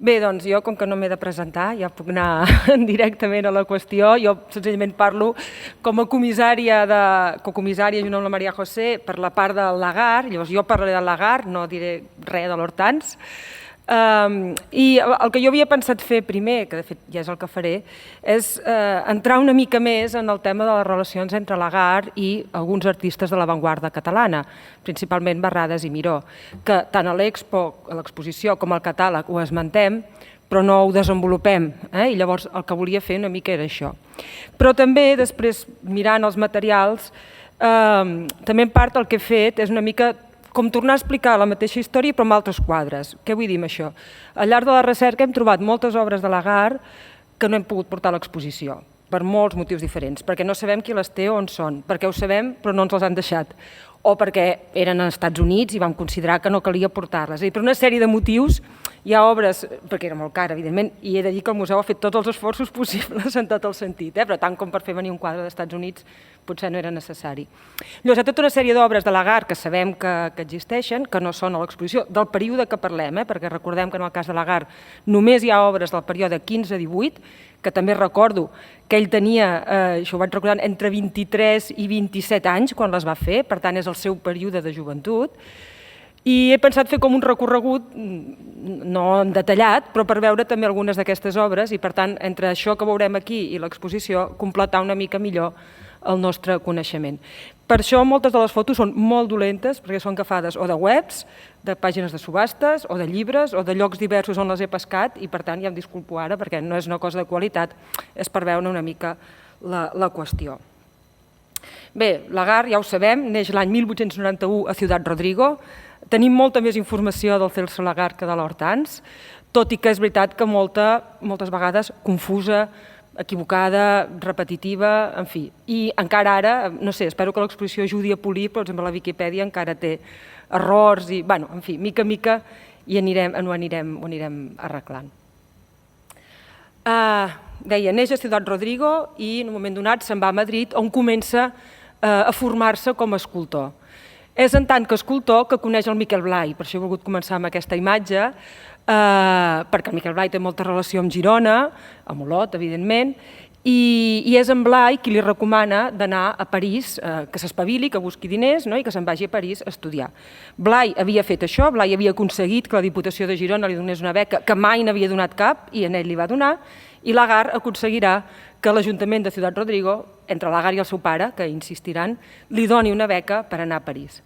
Bé, doncs jo, com que no m'he de presentar, ja puc anar directament a la qüestió. Jo senzillament parlo com a cocomissària junt amb la Maria José per la part del Lagar. Llavors jo parlaré del Lagar, no diré res de l'Hortans. I el que jo havia pensat fer primer, que de fet ja és el que faré, és entrar una mica més en el tema de les relacions entre Lagar i alguns artistes de l'avantguarda catalana, principalment Barrades i Miró, que tant a l'Expo, a l'exposició, com al catàleg ho esmentem, però no ho desenvolupem, i llavors el que volia fer una mica era això. Però també, després, mirant els materials, també en part el que he fet és una mica com tornar a explicar la mateixa història però amb altres quadres. Què vull dir amb això? Al llarg de la recerca hem trobat moltes obres de Lagar que no hem pogut portar a l'exposició, per molts motius diferents, perquè no sabem qui les té o on són, perquè ho sabem però no ens les han deixat, o perquè eren als Estats Units i vam considerar que no calia portar-les. És a dir, per una sèrie de motius hi ha obres, perquè era molt cara, evidentment, i he de dir que el museu ha fet tots els esforços possibles en tot el sentit, però tant com per fer venir un quadre dels Estats Units potser no era necessari. Llavors, hi ha tota una sèrie d'obres de Lagar que sabem que existeixen, que no són a l'exposició, del període que parlem, perquè recordem que en el cas de Lagar només hi ha obres del període 15-18, que també recordo que ell tenia, això ho vaig recordant, entre 23 i 27 anys quan les va fer, per tant és el seu període de joventut, i he pensat fer com un recorregut, no detallat, però per veure també algunes d'aquestes obres i per tant entre això que veurem aquí i l'exposició completar una mica millor el nostre coneixement. Per això moltes de les fotos són molt dolentes perquè són agafades o de webs, de pàgines de subhastes, o de llibres, o de llocs diversos on les he pescat i per tant ja em disculpo ara perquè no és una cosa de qualitat, és per veure una mica la qüestió. Bé, Lagar, ja ho sabem, neix l'any 1891 a Ciudad Rodrigo. Tenim molta més informació del Celso Lagar que de l'Hortans, tot i que és veritat que moltes vegades confusa, equivocada, repetitiva, en fi. I encara ara, no sé, espero que l'exposició ajudi a polir, però per exemple la Viquipèdia encara té errors i, bueno, en fi, mica en mica ho anirem arreglant. Deia, neix a Ciudad Rodrigo i en un moment donat se'n va a Madrid on comença a formar-se com a escultor. És en tant que escultor que coneix el Miquel Blay, per això he volgut començar amb aquesta imatge, perquè el Miquel Blay té molta relació amb Girona, amb Olot, evidentment, i és en Blay qui li recomana d'anar a París, que s'espavili, que busqui diners i que se'n vagi a París a estudiar. Blay havia fet això, Blay havia aconseguit que la Diputació de Girona li donés una beca que mai n'havia donat cap i en ell li va donar, i Lagar aconseguirà que l'Ajuntament de Ciudad Rodrigo, entre Lagar i el seu pare, que insistiran, li doni una beca per anar a París.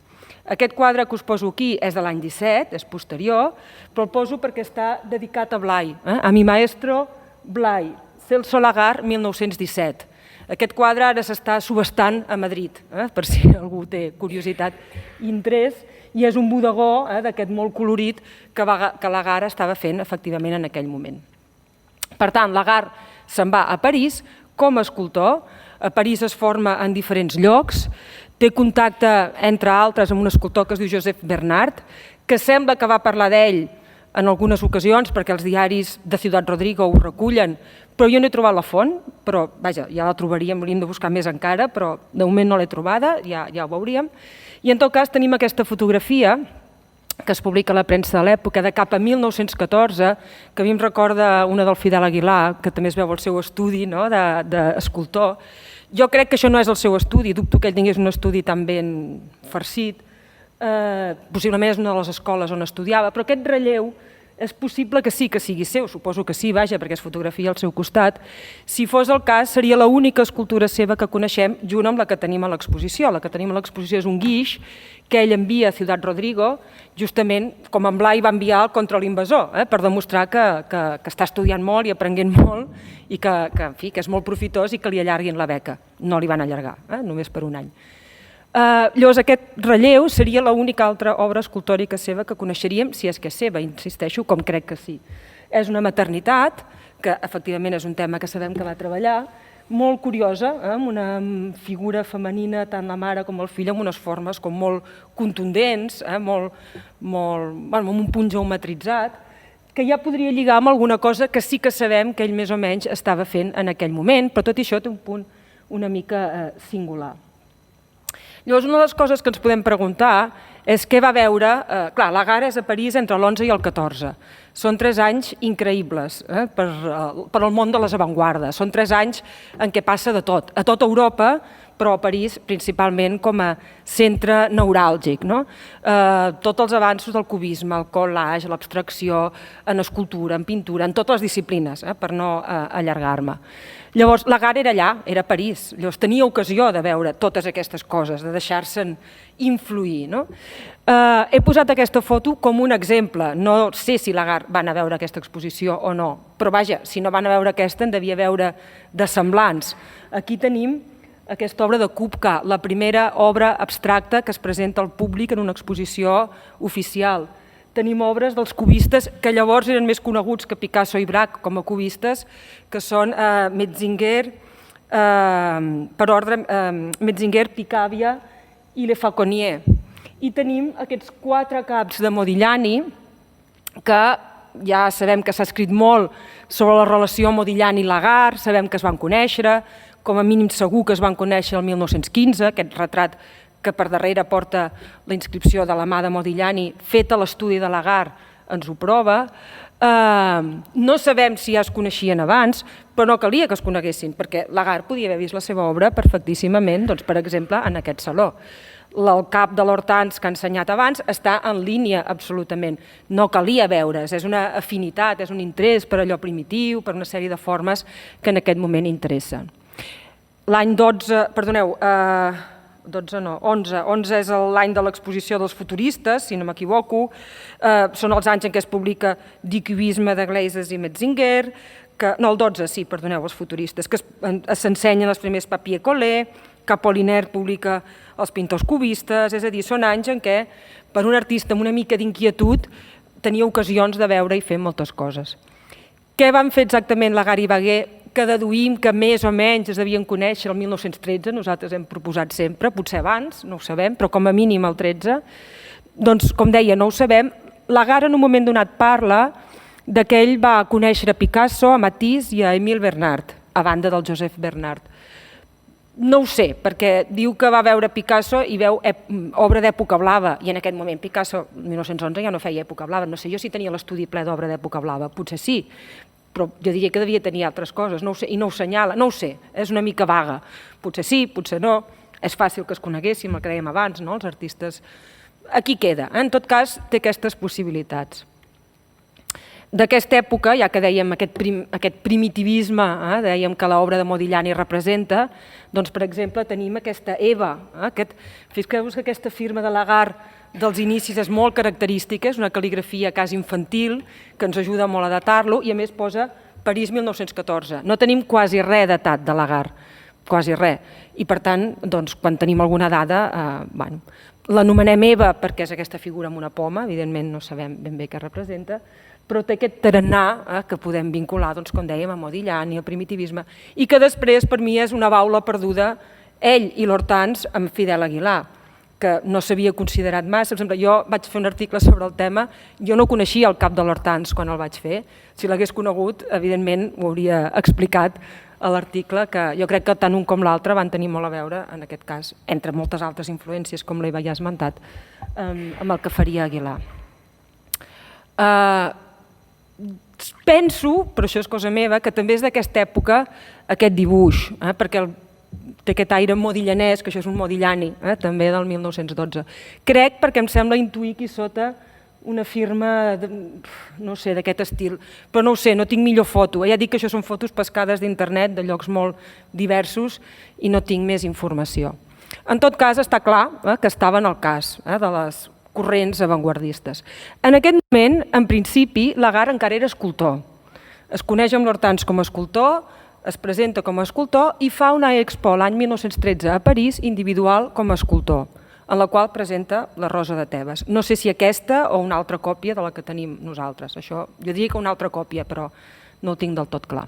Aquest quadre que us poso aquí és de l'any 17, és posterior, però el poso perquè està dedicat a Blay, a mi maestro Blay, Celso Lagar, 1917. Aquest quadre ara s'està subhastant a Madrid, per si algú té curiositat i interès, i és un bodegó d'aquest molt colorit que Lagar estava fent efectivament en aquell moment. Per tant, Lagar se'n va a París com a escultor. A París es forma en diferents llocs, té contacte, entre altres, amb un escultor que es diu Josep Bernard, que sembla que va parlar d'ell en algunes ocasions, perquè els diaris de Ciudad Rodrigo ho recullen, però jo no he trobat la font, però vaja, ja la trobaríem, hauríem de buscar més encara, però de moment no l'he trobada, ja ho veuríem. I en tot cas tenim aquesta fotografia que es publica a la premsa de l'època, de cap a 1914, que a mi em recorda una del Fidel Aguilar, que també es veu el seu estudi d'escultor. Jo crec que això no és el seu estudi, dubto que ell tingués un estudi tan ben farcit, possiblement és una de les escoles on estudiava, però aquest relleu és possible que sí que sigui seu, suposo que sí, vaja, perquè es fotografia al seu costat. Si fos el cas, seria l'única escultura seva que coneixem junt amb la que tenim a l'exposició. La que tenim a l'exposició és un guix que ell envia a Ciudad Rodrigo, justament com en Blay va enviar contra l'invasor, per demostrar que està estudiant molt i aprenent molt i que és molt profitós i que li allarguin la beca. No li van allargar, només per un any. Llavors aquest relleu seria l'única altra obra escultòrica seva que coneixeríem, si és que és seva, insisteixo, com crec que sí. És una maternitat, que efectivament és un tema que sabem que va treballar, molt curiosa, amb una figura femenina, tant la mare com el fill, amb unes formes com molt contundents, amb un punt geometritzat, que ja podria lligar amb alguna cosa que sí que sabem que ell més o menys estava fent en aquell moment, però tot això té un punt una mica singular. Llavors, una de les coses que ens podem preguntar és què va veure... Clar, Lagarde és a París entre l'11 i el 14. Són 3 anys increïbles per al món de les avantguardes. Són 3 anys en què passa de tot. A tota Europa, però a París principalment com a centre neuràlgic. Tots els avanços del cubisme, el collage, l'abstracció, en escultura, en pintura, en totes les disciplines, per no allargar-me. Llavors, Lagarde era allà, era a París. Llavors, tenia ocasió de veure totes aquestes coses, de deixar-se'n influir. He posat aquesta foto com un exemple. No sé si Lagarde va anar a veure aquesta exposició o no, però vaja, si no van a veure aquesta, en devia veure de semblants. Aquí tenim aquesta obra de Kupka, la primera obra abstracta que es presenta al públic en una exposició oficial. Tenim obres dels cubistes que llavors eren més coneguts que Picasso i Braque com a cubistes, que són Metzinger, Metzinger, Picabia i Le Fauconnier. I tenim aquests 4 caps de Modigliani, que ja sabem que s'ha escrit molt sobre la relació Modigliani-Lagarde, sabem que es van conèixer, com a mínim segur que es van conèixer el 1915, aquest retrat que per darrere porta la inscripció de la mà de Modigliani, feta l'estudi de Lagarde, ens ho prova. No sabem si ja es coneixien abans, però no calia que es coneguessin, perquè Lagarde podia haver vist la seva obra perfectíssimament, per exemple, en aquest saló. El cap de l'Hortense que ha ensenyat abans està en línia absolutament. No calia veure's, és una afinitat, és un interès per allò primitiu, per una sèrie de formes que en aquest moment interessen. L'any 11 és l'any de l'exposició dels futuristes, si no m'equivoco. Són els anys en què es publica Die Cubisme de Glazes i Metzinger, no, el 12, sí, perdoneu, els futuristes, que s'ensenyen els primers Papier Collé, que Apollinaire publica els pintors cubistes, és a dir, són anys en què per un artista amb una mica d'inquietud tenia ocasions de veure i fer moltes coses. Què van fer exactament Lagarde i Bagué, que deduïm que més o menys es devien conèixer el 1913, nosaltres hem proposat sempre, potser abans, no ho sabem, però com a mínim el 13, doncs, com deia, no ho sabem. Lagarde en un moment donat parla que ell va conèixer a Picasso, a Matisse i a Émile Bernard, a banda del Joseph Bernard. No ho sé, perquè diu que va veure Picasso i veu obra d'època blava, i en aquest moment Picasso, el 1911, ja no feia època blava. No sé jo si tenia l'estudi ple d'obra d'època blava, potser sí, però jo diria que devia tenir altres coses, no ho sé, i no ho senyala, no ho sé, és una mica vaga. Potser sí, potser no, és fàcil que es coneguéssim, el que dèiem abans, els artistes. Aquí queda, en tot cas té aquestes possibilitats. D'aquesta època, ja que dèiem aquest primitivisme, dèiem que l'obra de Modigliani representa, doncs per exemple tenim aquesta Eva, fixeu-vos que aquesta firma de Lagarde dels inicis és molt característica, és una cal·ligrafia quasi infantil que ens ajuda molt a datar-lo i a més posa París 1914. No tenim quasi res datat de Lagarde, quasi res. I per tant, quan tenim alguna dada, l'anomenem Eva perquè és aquesta figura amb una poma, evidentment no sabem ben bé què representa, però té aquest tarannà que podem vincular, com dèiem, a Modigliani, al primitivisme, i que després per mi és una baula perduda, ell i l'Hortense amb Fidel Aguilar, que no s'havia considerat massa. Per exemple, jo vaig fer un article sobre el tema, jo no coneixia el cap de l'Hortense quan el vaig fer, si l'hagués conegut, evidentment ho hauria explicat a l'article, que jo crec que tant un com l'altre van tenir molt a veure, en aquest cas, entre moltes altres influències, com l'Eva ja ha esmentat, amb el que faria Aguilar. Penso, però això és cosa meva, que també és d'aquesta època aquest dibuix, perquè té aquest aire modiglianès, que això és un Modigliani, també del 1912. Crec perquè em sembla intuir aquí sota una firma, no sé, d'aquest estil, però no ho sé, no tinc millor foto. Ja dic que això són fotos pescades d'internet, de llocs molt diversos, i no tinc més informació. En tot cas, està clar que estava en el cas de les corrents avantguardistes. En aquest moment, en principi, Lagarde encara era escultor. Es coneix amb l'Hortense com a escultor, es presenta com a escultor i fa una expo l'any 1913 a París individual com a escultor, en la qual presenta la Rosa de Tebes. No sé si aquesta o una altra còpia de la que tenim nosaltres. Això, jo diria que una altra còpia, però no ho tinc del tot clar.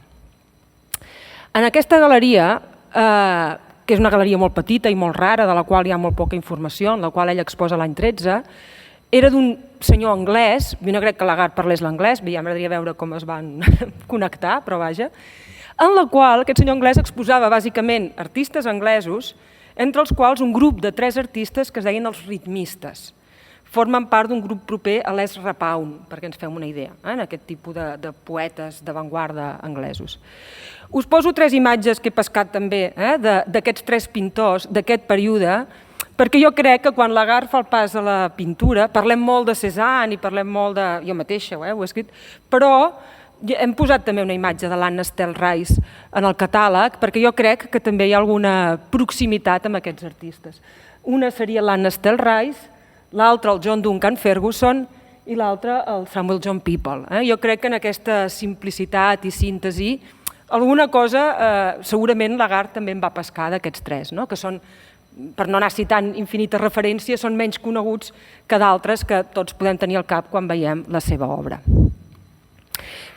En aquesta galeria, que és una galeria molt petita i molt rara, de la qual hi ha molt poca informació, en la qual ell exposa l'any 13, era d'un senyor anglès, jo no crec que Lagarde parlés l'anglès, ja m'agradaria veure com es van connectar, però vaja, en la qual aquest senyor anglès exposava bàsicament artistes anglesos entre els quals un grup de 3 artistes que es deien els ritmistes. Formen part d'un grup proper a Les Rapaun, perquè ens fem una idea, en aquest tipus de poetes d'avantguarda anglesos. Us poso 3 imatges que he pescat també d'aquests 3 pintors d'aquest període, perquè jo crec que quan Lagarde fa el pas a la pintura, parlem molt de Cézanne i parlem molt de... Jo mateixa ho he escrit, però hem posat també una imatge de l'Anna Stelreis en el catàleg, perquè jo crec que també hi ha alguna proximitat amb aquests artistes. Una seria l'Anna Stelreis, l'altre el John Duncan Ferguson i l'altre el Samuel John People. Jo crec que en aquesta simplicitat i síntesi alguna cosa segurament Lagarde també en va pescar d'aquests 3, que són, per no anar citant infinites referències, són menys coneguts que d'altres que tots podem tenir al cap quan veiem la seva obra.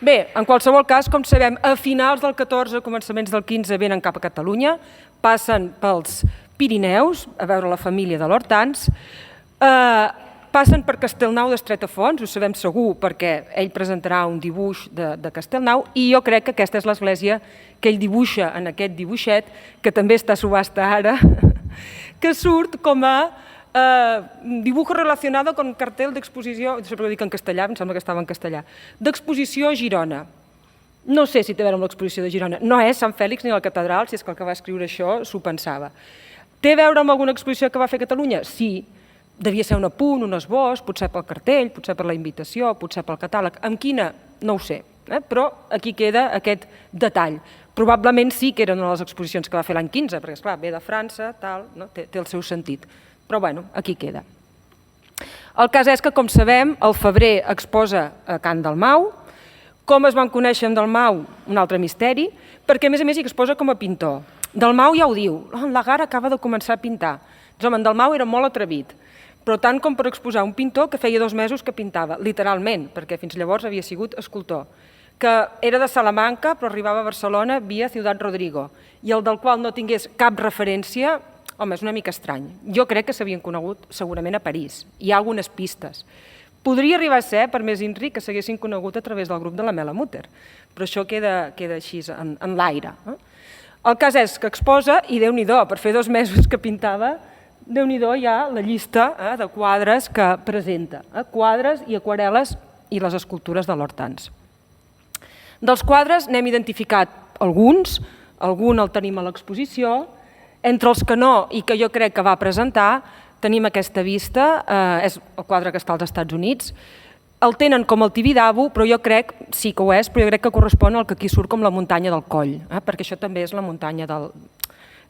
Bé, en qualsevol cas, com sabem, a finals del 14, començaments del 15, venen cap a Catalunya, passen pels Pirineus, a veure la família de l'Hortans, passen per Castellnou d'Estretafons, ho sabem segur perquè ell presentarà un dibuix de Castellnou i jo crec que aquesta és l'església que ell dibuixa en aquest dibuixet, que també està a subhasta ara, que surt com a dibujo relacionado con cartel d'exposició, sempre ho dic en castellà, em sembla que estava en castellà, d'exposició a Girona. No sé si té a veure amb l'exposició de Girona, no és Sant Fèlix ni la catedral, si és que el que va escriure això s'ho pensava. Té a veure amb alguna exposició que va fer a Catalunya? Sí. Devia ser un apunt, un esbós, potser pel cartell, potser per la invitació, potser pel catàleg. Amb quina? No ho sé, però aquí queda aquest detall. Probablement sí que era una de les exposicions que va fer l'any 15, perquè, esclar, ve de França, té el seu sentit. Però, bueno, aquí queda. El cas és que, com sabem, al febrer exposa a Can Dalmau. Com es van conèixer amb Dalmau? Un altre misteri, perquè, a més, hi exposa com a pintor. Dalmau ja ho diu, Lagarde acaba de començar a pintar. Doncs, home, en Dalmau era molt atrevit, però tant com per exposar un pintor que feia 2 mesos que pintava, literalment, perquè fins llavors havia sigut escultor, que era de Salamanca però arribava a Barcelona via Ciutat Rodrigo, i el del qual no tingués cap referència, home, és una mica estrany. Jo crec que s'havien conegut segurament a París, hi ha algunes pistes. Podria arribar a ser, per més INRI, que s'haguessin conegut a través del grup de la Mela Mutter, però això queda així en l'aire. El cas és que exposa, i Déu-n'hi-do, per fer 2 mesos que pintava, Déu-n'hi-do ja la llista de quadres que presenta, quadres i aquarel·les i les escultures de l'Hortans. Dels quadres n'hem identificat alguns, algun el tenim a l'exposició, entre els que no i que jo crec que va presentar tenim aquesta vista, és el quadre que està als Estats Units, el tenen com el Tibidabo, però jo crec, sí que ho és, però jo crec que correspon al que aquí surt com la muntanya del Coll, perquè això també és la muntanya del...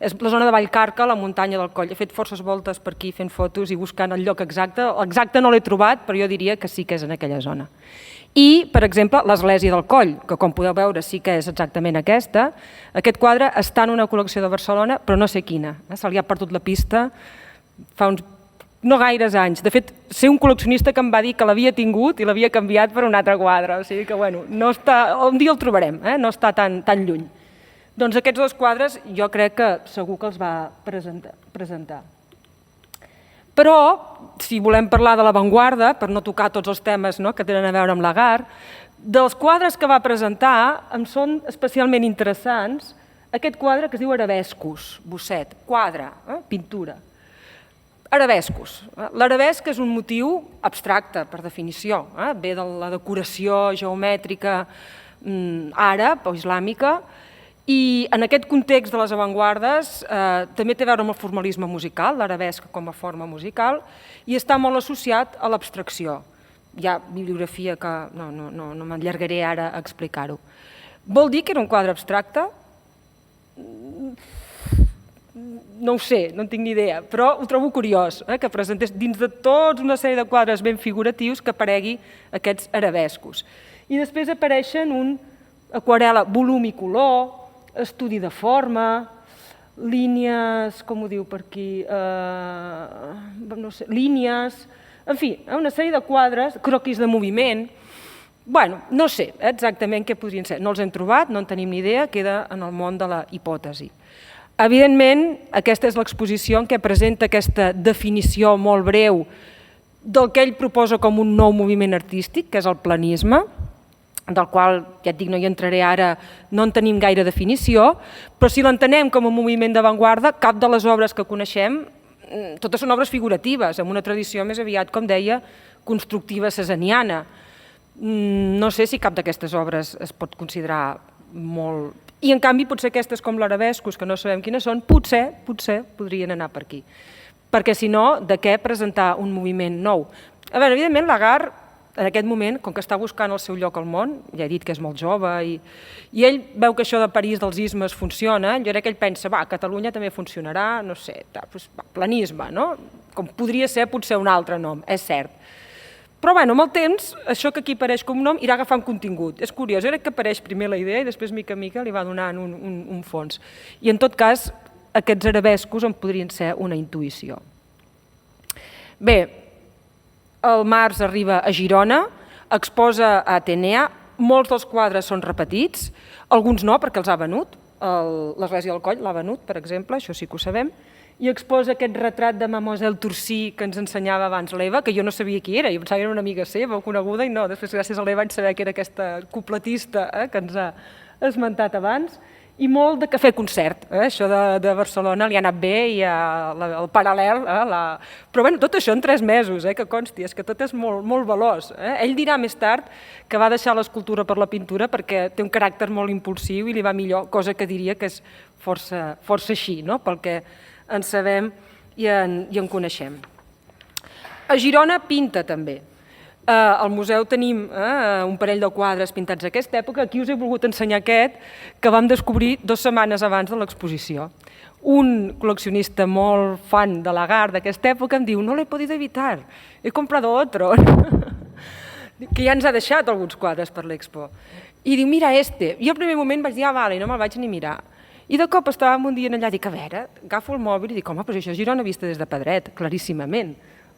És la zona de Vallcarca, la muntanya del Coll. He fet forces voltes per aquí fent fotos i buscant el lloc exacte. L'exacte no l'he trobat, però jo diria que sí que és en aquella zona. I, per exemple, l'església del Coll, que com podeu veure sí que és exactament aquesta. Aquest quadre està en una col·lecció de Barcelona, però no sé quina. Se li ha perdut la pista fa uns no gaires anys. De fet, sé un col·leccionista que em va dir que l'havia tingut i l'havia canviat per un altre quadre. O sigui que, bueno, un dia el trobarem, no està tan lluny. Doncs aquests 2 quadres jo crec que segur que els va presentar. Però, si volem parlar de l'avantguarda, per no tocar tots els temes que tenen a veure amb Lagarde, dels quadres que va presentar em són especialment interessants aquest quadre que es diu Arabescos, bosset, quadre, pintura. Arabescos. L'arabesc és un motiu abstracte, per definició, ve de la decoració geomètrica àrab o islàmica, i en aquest context de les avantguardes també té a veure amb el formalisme musical, l'arabesc com a forma musical, i està molt associat a l'abstracció. Hi ha bibliografia que no m'allargaré ara a explicar-ho. Vol dir que era un quadre abstracte? No ho sé, no en tinc ni idea, però ho trobo curiós, que presentés dins de tota una sèrie de quadres ben figuratius que aparegui aquests arabescos. I després apareixen un aquarel·la volum i color, estudi de forma, línies, com ho diu per aquí, no sé, línies, en fi, una sèrie de quadres, croquis de moviment. Bueno, no sé exactament què podrien ser, no els hem trobat, no en tenim ni idea, queda en el món de la hipòtesi. Evidentment, aquesta és l'exposició en què presenta aquesta definició molt breu del que ell proposa com un nou moviment artístic, que és el planisme. del qual, ja et dic, no hi entraré ara, no en tenim gaire definició, però si l'entenem com a moviment d'avantguarda, cap de les obres que coneixem, totes són obres figuratives, amb una tradició més aviat, com deia, constructiva cesaniana. No sé si cap d'aquestes obres es pot considerar molt... I en canvi potser aquestes com l'Arabescos, que no sabem quines són, potser podrien anar per aquí. Perquè si no, de què presentar un moviment nou? A veure, evidentment Lagarde, en aquest moment, com que està buscant el seu lloc al món, ja he dit que és molt jove, i ell veu que això de París dels ismes funciona, jo crec que ell pensa, va, Catalunya també funcionarà, no sé, planisme, no? Com podria ser potser un altre nom, és cert. Però bueno, amb el temps, això que aquí apareix com nom irà agafant contingut. És curiós, jo crec que apareix primer la idea i després mica en mica li va donant un fons. I en tot cas, aquests arabescos en podrien ser una intuïció. Bé, el març arriba a Girona, exposa a Atenea, molts dels quadres són repetits, alguns no perquè els ha venut, l'Església del Coll l'ha venut, per exemple, això sí que ho sabem, i exposa aquest retrat de Mademoiselle Torcy que ens ensenyava abans l'Eva, que jo no sabia qui era, jo pensava que era una amiga seva o coneguda, i no, després gràcies a l'Eva vaig saber que era aquesta cupletista que ens ha esmentat abans, i molt de cafè-concert, això de Barcelona li ha anat bé, i el paral·lel, però bé, tot això en 3 mesos, que consti, és que tot és molt veloç. Ell dirà més tard que va deixar l'escultura per la pintura perquè té un caràcter molt impulsiu i li va millor, cosa que diria que és força així, pel que en sabem i en coneixem. A Girona pinta també. Al museu tenim un parell de quadres pintats d'aquesta època. Aquí us he volgut ensenyar aquest que vam descobrir 2 setmanes abans de l'exposició. Un col·leccionista molt fan de Lagarde d'aquesta època em diu no l'he podido evitar, he comprado otro, que ja ens ha deixat alguns quadres per l'expo. I diu mira este. I al primer moment vaig dir vale, no me'l vaig ni mirar. I de cop estàvem un dia allà, dic, a veure, agafo el mòbil i dic, home, però això és Girona vista des de Pedret, claríssimament.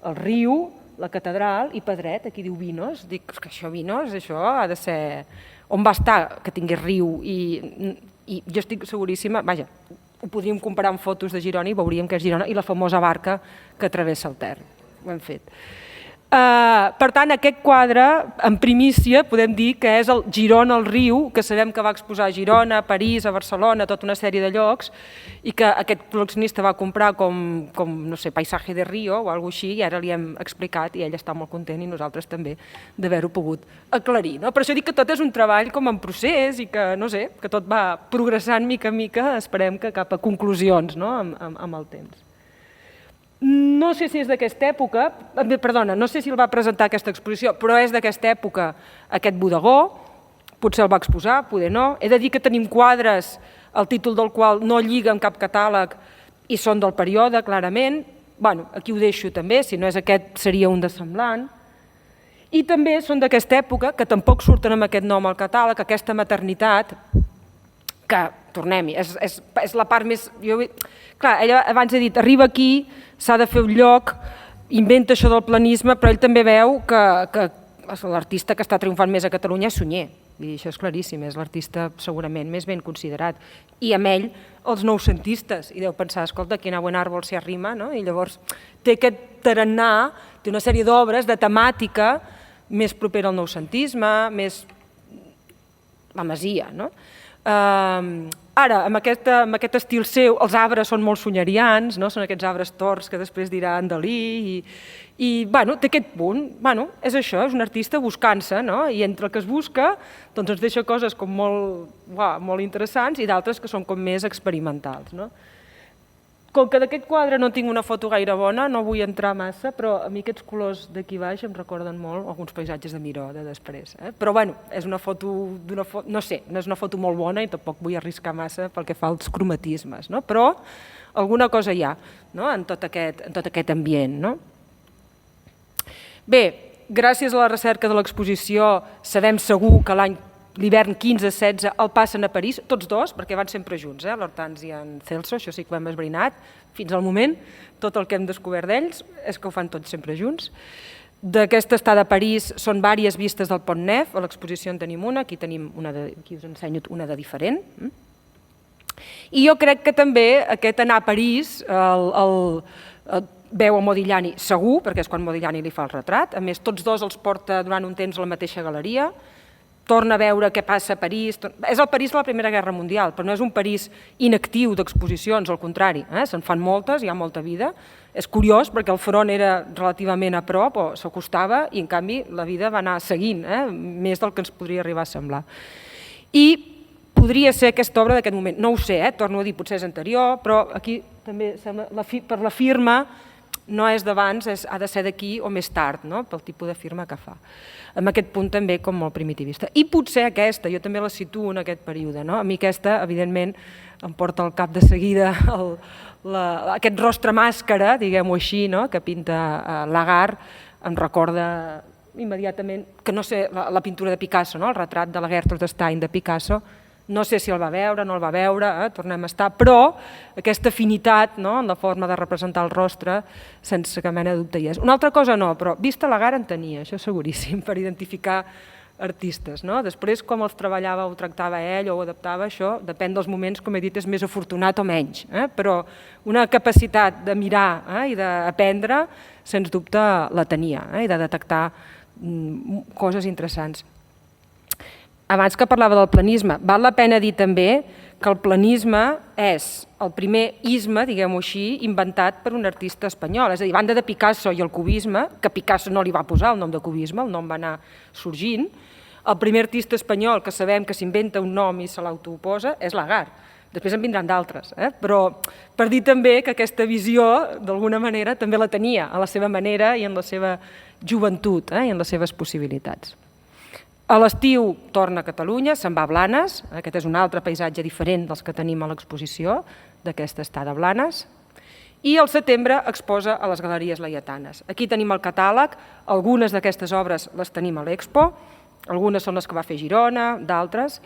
El riu, la catedral i Pedret, aquí diu Vinos, dic, que això Vinos, això ha de ser... On va estar que tingués riu? I jo estic seguríssima, vaja, ho podríem comparar amb fotos de Girona i veuríem que és Girona i la famosa barca que travessa el Ter. Ho hem fet. Per tant, aquest quadre, en primícia, podem dir que és el Girona al riu, que sabem que va exposar a Girona, a París, a Barcelona, tota una sèrie de llocs, i que aquest col·leccionista va comprar com no sé, Paisaje de Río o alguna cosa així, i ara li hem explicat, i ell està molt content, i nosaltres també, d'haver-ho pogut aclarir. Per això dic que tot és un treball com en procés i que, no sé, que tot va progressant mica en mica, esperem que cap a conclusions amb el temps. No sé si és d'aquesta època, perdona, no sé si el va presentar aquesta exposició, però és d'aquesta època aquest bodegó, potser el va exposar, poder no. He de dir que tenim quadres, el títol del qual no lliga amb cap catàleg i són del període, clarament. Bé, aquí ho deixo també, si no és aquest seria un de semblant. I també són d'aquesta època, que tampoc surten amb aquest nom al catàleg, aquesta maternitat, que, tornem-hi, és la part més... Clar, ell abans ha dit, arriba aquí, s'ha de fer un lloc, inventa això del planisme, però ell també veu que l'artista que està triomfant més a Catalunya és Sunyer. I això és claríssim, és l'artista segurament més ben considerat. I amb ell, els noucentistes, i deu pensar, escolta, quin buen árbol se arrima, no? I llavors té aquest tarannà, té una sèrie d'obres de temàtica més propera al noucentisme, més la Masia, no? Ara, amb aquest estil seu, els arbres són molt sunyerians, són aquests arbres torts que després dirà en Dalí, i té aquest punt, és això, és un artista buscant-se, i entre el que es busca ens deixa coses com molt interessants i d'altres que són com més experimentals. Com que d'aquest quadre no tinc una foto gaire bona, no vull entrar massa, però a mi aquests colors d'aquí baix em recorden molt alguns paisatges de Miró de després. Però bé, és una foto, no sé, no és una foto molt bona i tampoc vull arriscar massa pel que fa als cromatismes, però alguna cosa hi ha en tot aquest ambient. Bé, gràcies a la recerca de l'exposició sabem segur que l'hivern 15-16 el passen a París, tots dos, perquè van sempre junts, l'Hortans i en Celso, això sí que ho hem esbrinat, fins al moment, tot el que hem descobert d'ells és que ho fan tots sempre junts. D'aquesta estada a París són diverses vistes del Pont Neuf, a l'exposició en tenim una, aquí us ensenyo una de diferent. I jo crec que també aquest anar a París, veu a Modigliani segur, perquè és quan Modigliani li fa el retrat, a més tots dos els porta durant un temps a la mateixa galeria, torna a veure què passa a París. És el París de la Primera Guerra Mundial, però no és un París inactiu d'exposicions, al contrari, se'n fan moltes, hi ha molta vida. És curiós perquè el front era relativament a prop o s'acostava i en canvi la vida va anar seguint, més del que ens podria arribar a semblar. I podria ser aquesta obra d'aquest moment, no ho sé, torno a dir, potser és anterior, però aquí també sembla, per la firma no és d'abans, ha de ser d'aquí o més tard, pel tipus de firma que fa. En aquest punt també com molt primitivista. I potser aquesta, jo també la situo en aquest període. A mi aquesta, evidentment, em porta al cap de seguida aquest rostre màscara, diguem-ho així, que pinta Lagarde, em recorda immediatament, que no sé, la pintura de Picasso, el retrat de la Gertrude Stein de Picasso, no sé si el va veure, no el va veure, tornem a estar, però aquesta afinitat en la forma de representar el rostre, sense cap mena de dubte hi és. Una altra cosa no, però vista Lagarde en tenia, això seguríssim, per identificar artistes. Després, com els treballava o tractava ell o ho adaptava, això depèn dels moments, com he dit, és més afortunat o menys, però una capacitat de mirar i d'aprendre, sens dubte, la tenia, i de detectar coses interessants. Abans que parlava del planisme, val la pena dir també que el planisme és el primer isme, diguem-ho així, inventat per un artista espanyol. És a dir, a banda de Picasso i el cubisme, que Picasso no li va posar el nom de cubisme, el nom va anar sorgint, el primer artista espanyol que sabem que s'inventa un nom i se l'autoposa és Lagarde. Després en vindran d'altres, però per dir també que aquesta visió, d'alguna manera, també la tenia a la seva manera i en la seva joventut i en les seves possibilitats. A l'estiu torna a Catalunya, se'n va a Blanes, aquest és un altre paisatge diferent dels que tenim a l'exposició d'aquesta estada a Blanes, i al setembre exposa a les Galeries Laietanes. Aquí tenim el catàleg, algunes d'aquestes obres les tenim a l'Expo, algunes són les que va fer Girona, d'altres,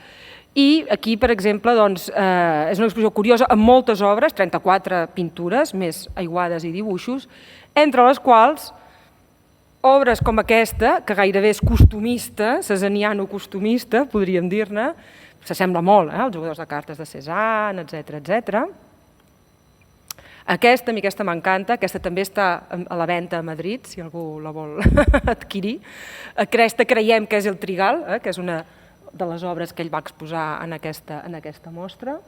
i aquí, per exemple, és una exposició curiosa amb moltes obres, 34 pintures, més aiguades i dibuixos, entre les quals obres com aquesta, que gairebé és costumista, cesaniano-costumista, podríem dir-ne, s'assembla molt als jugadors de cartes de Cézanne, etc. Aquesta, a mi aquesta m'encanta, aquesta també està a la venda a Madrid, si algú la vol adquirir. Aquesta creiem que és el Trigal, que és una de les obres que ell va exposar en aquesta mostra.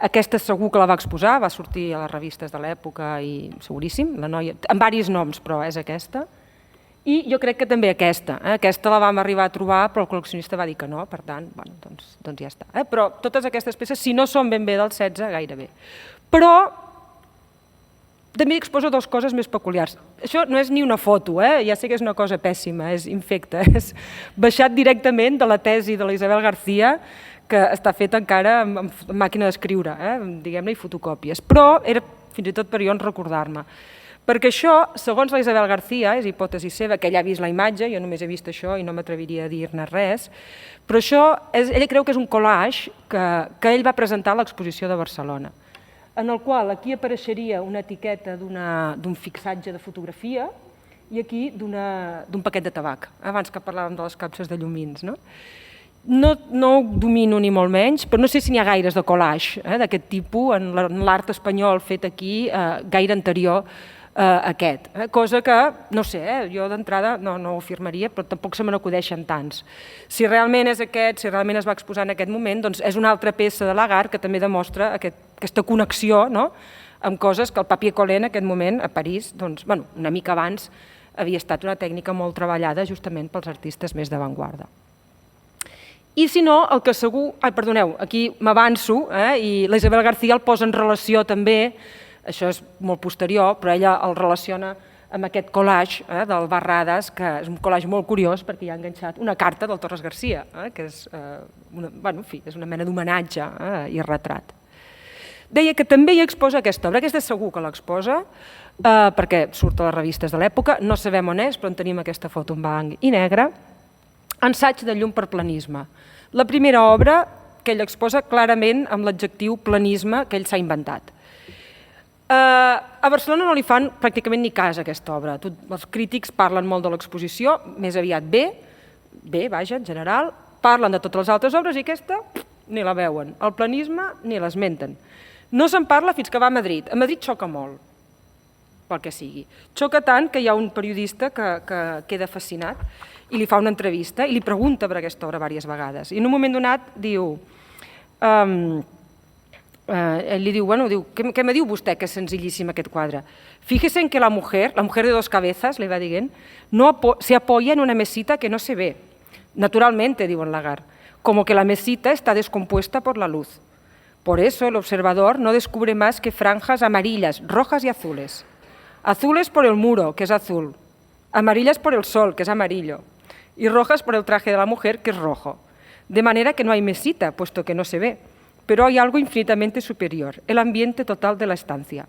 Aquesta segur que la va exposar, va sortir a les revistes de l'època i seguríssim, la noia, amb diversos noms, però és aquesta. I jo crec que també aquesta la vam arribar a trobar, però el col·leccionista va dir que no, per tant, doncs ja està. Però totes aquestes peces, si no són ben bé del 16, gairebé. Però també exposa dues coses més peculiars. Això no és ni una foto, ja sé que és una cosa pèssima, és infecta, és baixat directament de la tesi de la Isabel García, que està fet encara amb màquina d'escriure, diguem-ne, i fotocòpies. Però era fins i tot per jo recordar-me. Perquè això, segons la Isabel García, és hipòtesi seva, que ella ha vist la imatge, jo només he vist això i no m'atreviria a dir-ne res, però això, ella creu que és un collage que ell va presentar a l'exposició de Barcelona, en el qual aquí apareixeria una etiqueta d'un fixatge de fotografia i aquí d'un paquet de tabac, abans que parlàvem de les capses de llumins. No ho domino ni molt menys, però no sé si n'hi ha gaires de collage d'aquest tipus en l'art espanyol fet aquí, gaire anterior a aquest. Cosa que, no sé, jo d'entrada no ho afirmaria, però tampoc se me n'acudeixen tants. Si realment és aquest, si realment es va exposar en aquest moment, doncs és una altra peça de Lagarde que també demostra aquesta connexió amb coses que el papier collé en aquest moment a París, una mica abans, havia estat una tècnica molt treballada justament pels artistes més d'avantguarda. I si no, el que segur... Perdoneu, aquí m'avanço, i la Isabel García el posa en relació també, això és molt posterior, però ella el relaciona amb aquest collage del Barradas, que és un collage molt curiós perquè hi ha enganxat una carta del Torres García, que és una mena d'homenatge i retrat. Deia que també hi exposa aquesta obra, aquesta segur que l'exposa, perquè surt a les revistes de l'època, no sabem on és, però en tenim aquesta foto en blanc i negre, Ensaig de llum per planisme. La primera obra que ell exposa clarament amb l'adjectiu planisme que ell s'ha inventat. A Barcelona no li fan pràcticament ni cas a aquesta obra. Els crítics parlen molt de l'exposició, més aviat bé, en general, parlen de totes les altres obres i aquesta ni la veuen. El planisme ni l'esmenten. No se'n parla fins que va a Madrid. A Madrid xoca molt, pel que sigui. Xoca tant que hi ha un periodista que queda fascinat i li fa una entrevista i li pregunta per aquesta obra diverses vegades. I en un moment donat diu, ell li diu, bueno, què me diu vostè que és senzillíssim aquest quadre? Fíjese en que la mujer de dos cabezas, li va dient, se apoya en una mesita que no se ve. Naturalmente, diu en Lagarde, como que la mesita está descompuesta por la luz. Por eso el observador no descubre más que franjas amarillas, rojas y azules. Azules por el muro, que es azul. Amarillas por el sol, que es amarillo. Y rojas por el traje de la mujer, que es rojo. De manera que no hay mesita, puesto que no se ve. Pero hay algo infinitamente superior, el ambiente total de la estancia.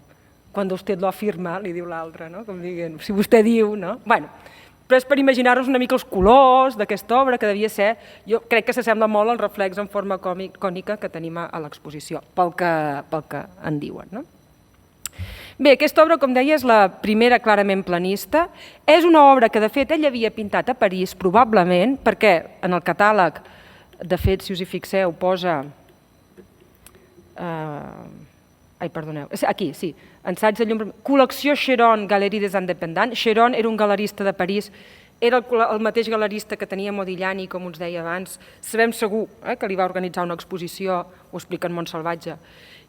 Cuando usted lo afirma, li diu l'altre, no? Com dient, si vostè diu, no? Bueno, però és per imaginar-nos una mica els colors d'aquesta obra, que devia ser, jo crec que s'assembla molt al reflex en forma cònica que tenim a l'exposició, pel que en diuen, no? Bé, aquesta obra, com deia, és la primera clarament planista. És una obra que, de fet, ell havia pintat a París, probablement, perquè en el catàleg, de fet, si us hi fixeu, posa... Ai, perdoneu, aquí, sí, ensaig de llum... Col·lecció Chéron, Galerie des Indépendants. Chéron era un galerista de París, era el mateix galerista que tenia Modigliani, com us deia abans. Sabem segur que li va organitzar una exposició, ho explica en Montsalvatge,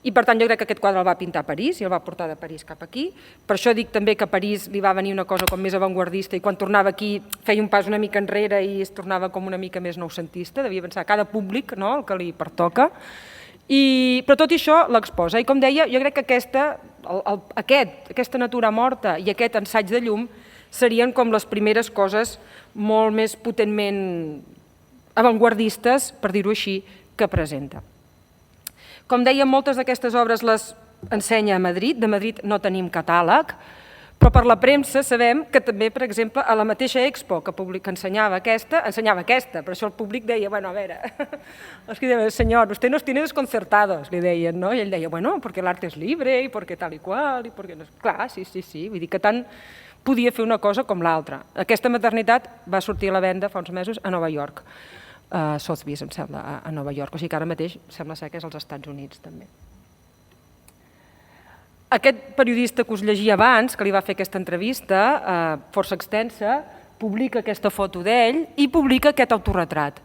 i per tant jo crec que aquest quadre el va pintar a París i el va portar de París cap aquí. Per això dic també que a París li va venir una cosa com més avantguardista i quan tornava aquí feia un pas una mica enrere i es tornava com una mica més noucentista, devia pensar cada públic el que li pertoca. Però tot i això l'exposa. I com deia, jo crec que aquesta natura morta i aquest ensaig de llum serien com les primeres coses molt més potentment avantguardistes, per dir-ho així, que presenta. Com deia, moltes d'aquestes obres les ensenya a Madrid. De Madrid no tenim catàleg, però per la premsa sabem que també, per exemple, a la mateixa Expo que ensenyava aquesta, per això el públic deia, bueno, a veure, els que deien, senyor, usted nos tiene desconcertados, li deien, no? I ell deia, bueno, porque el arte es libre, i porque tal i qual, i porque no... Clar, sí, vull dir que tant podia fer una cosa com l'altra. Aquesta maternitat va sortir a la venda fa uns mesos a Nova York, a Sotheby's, em sembla, a Nova York, o sigui que ara mateix sembla ser que és als Estats Units, també. Aquest periodista que us llegia abans, que li va fer aquesta entrevista, força extensa, publica aquesta foto d'ell i publica aquest autorretrat.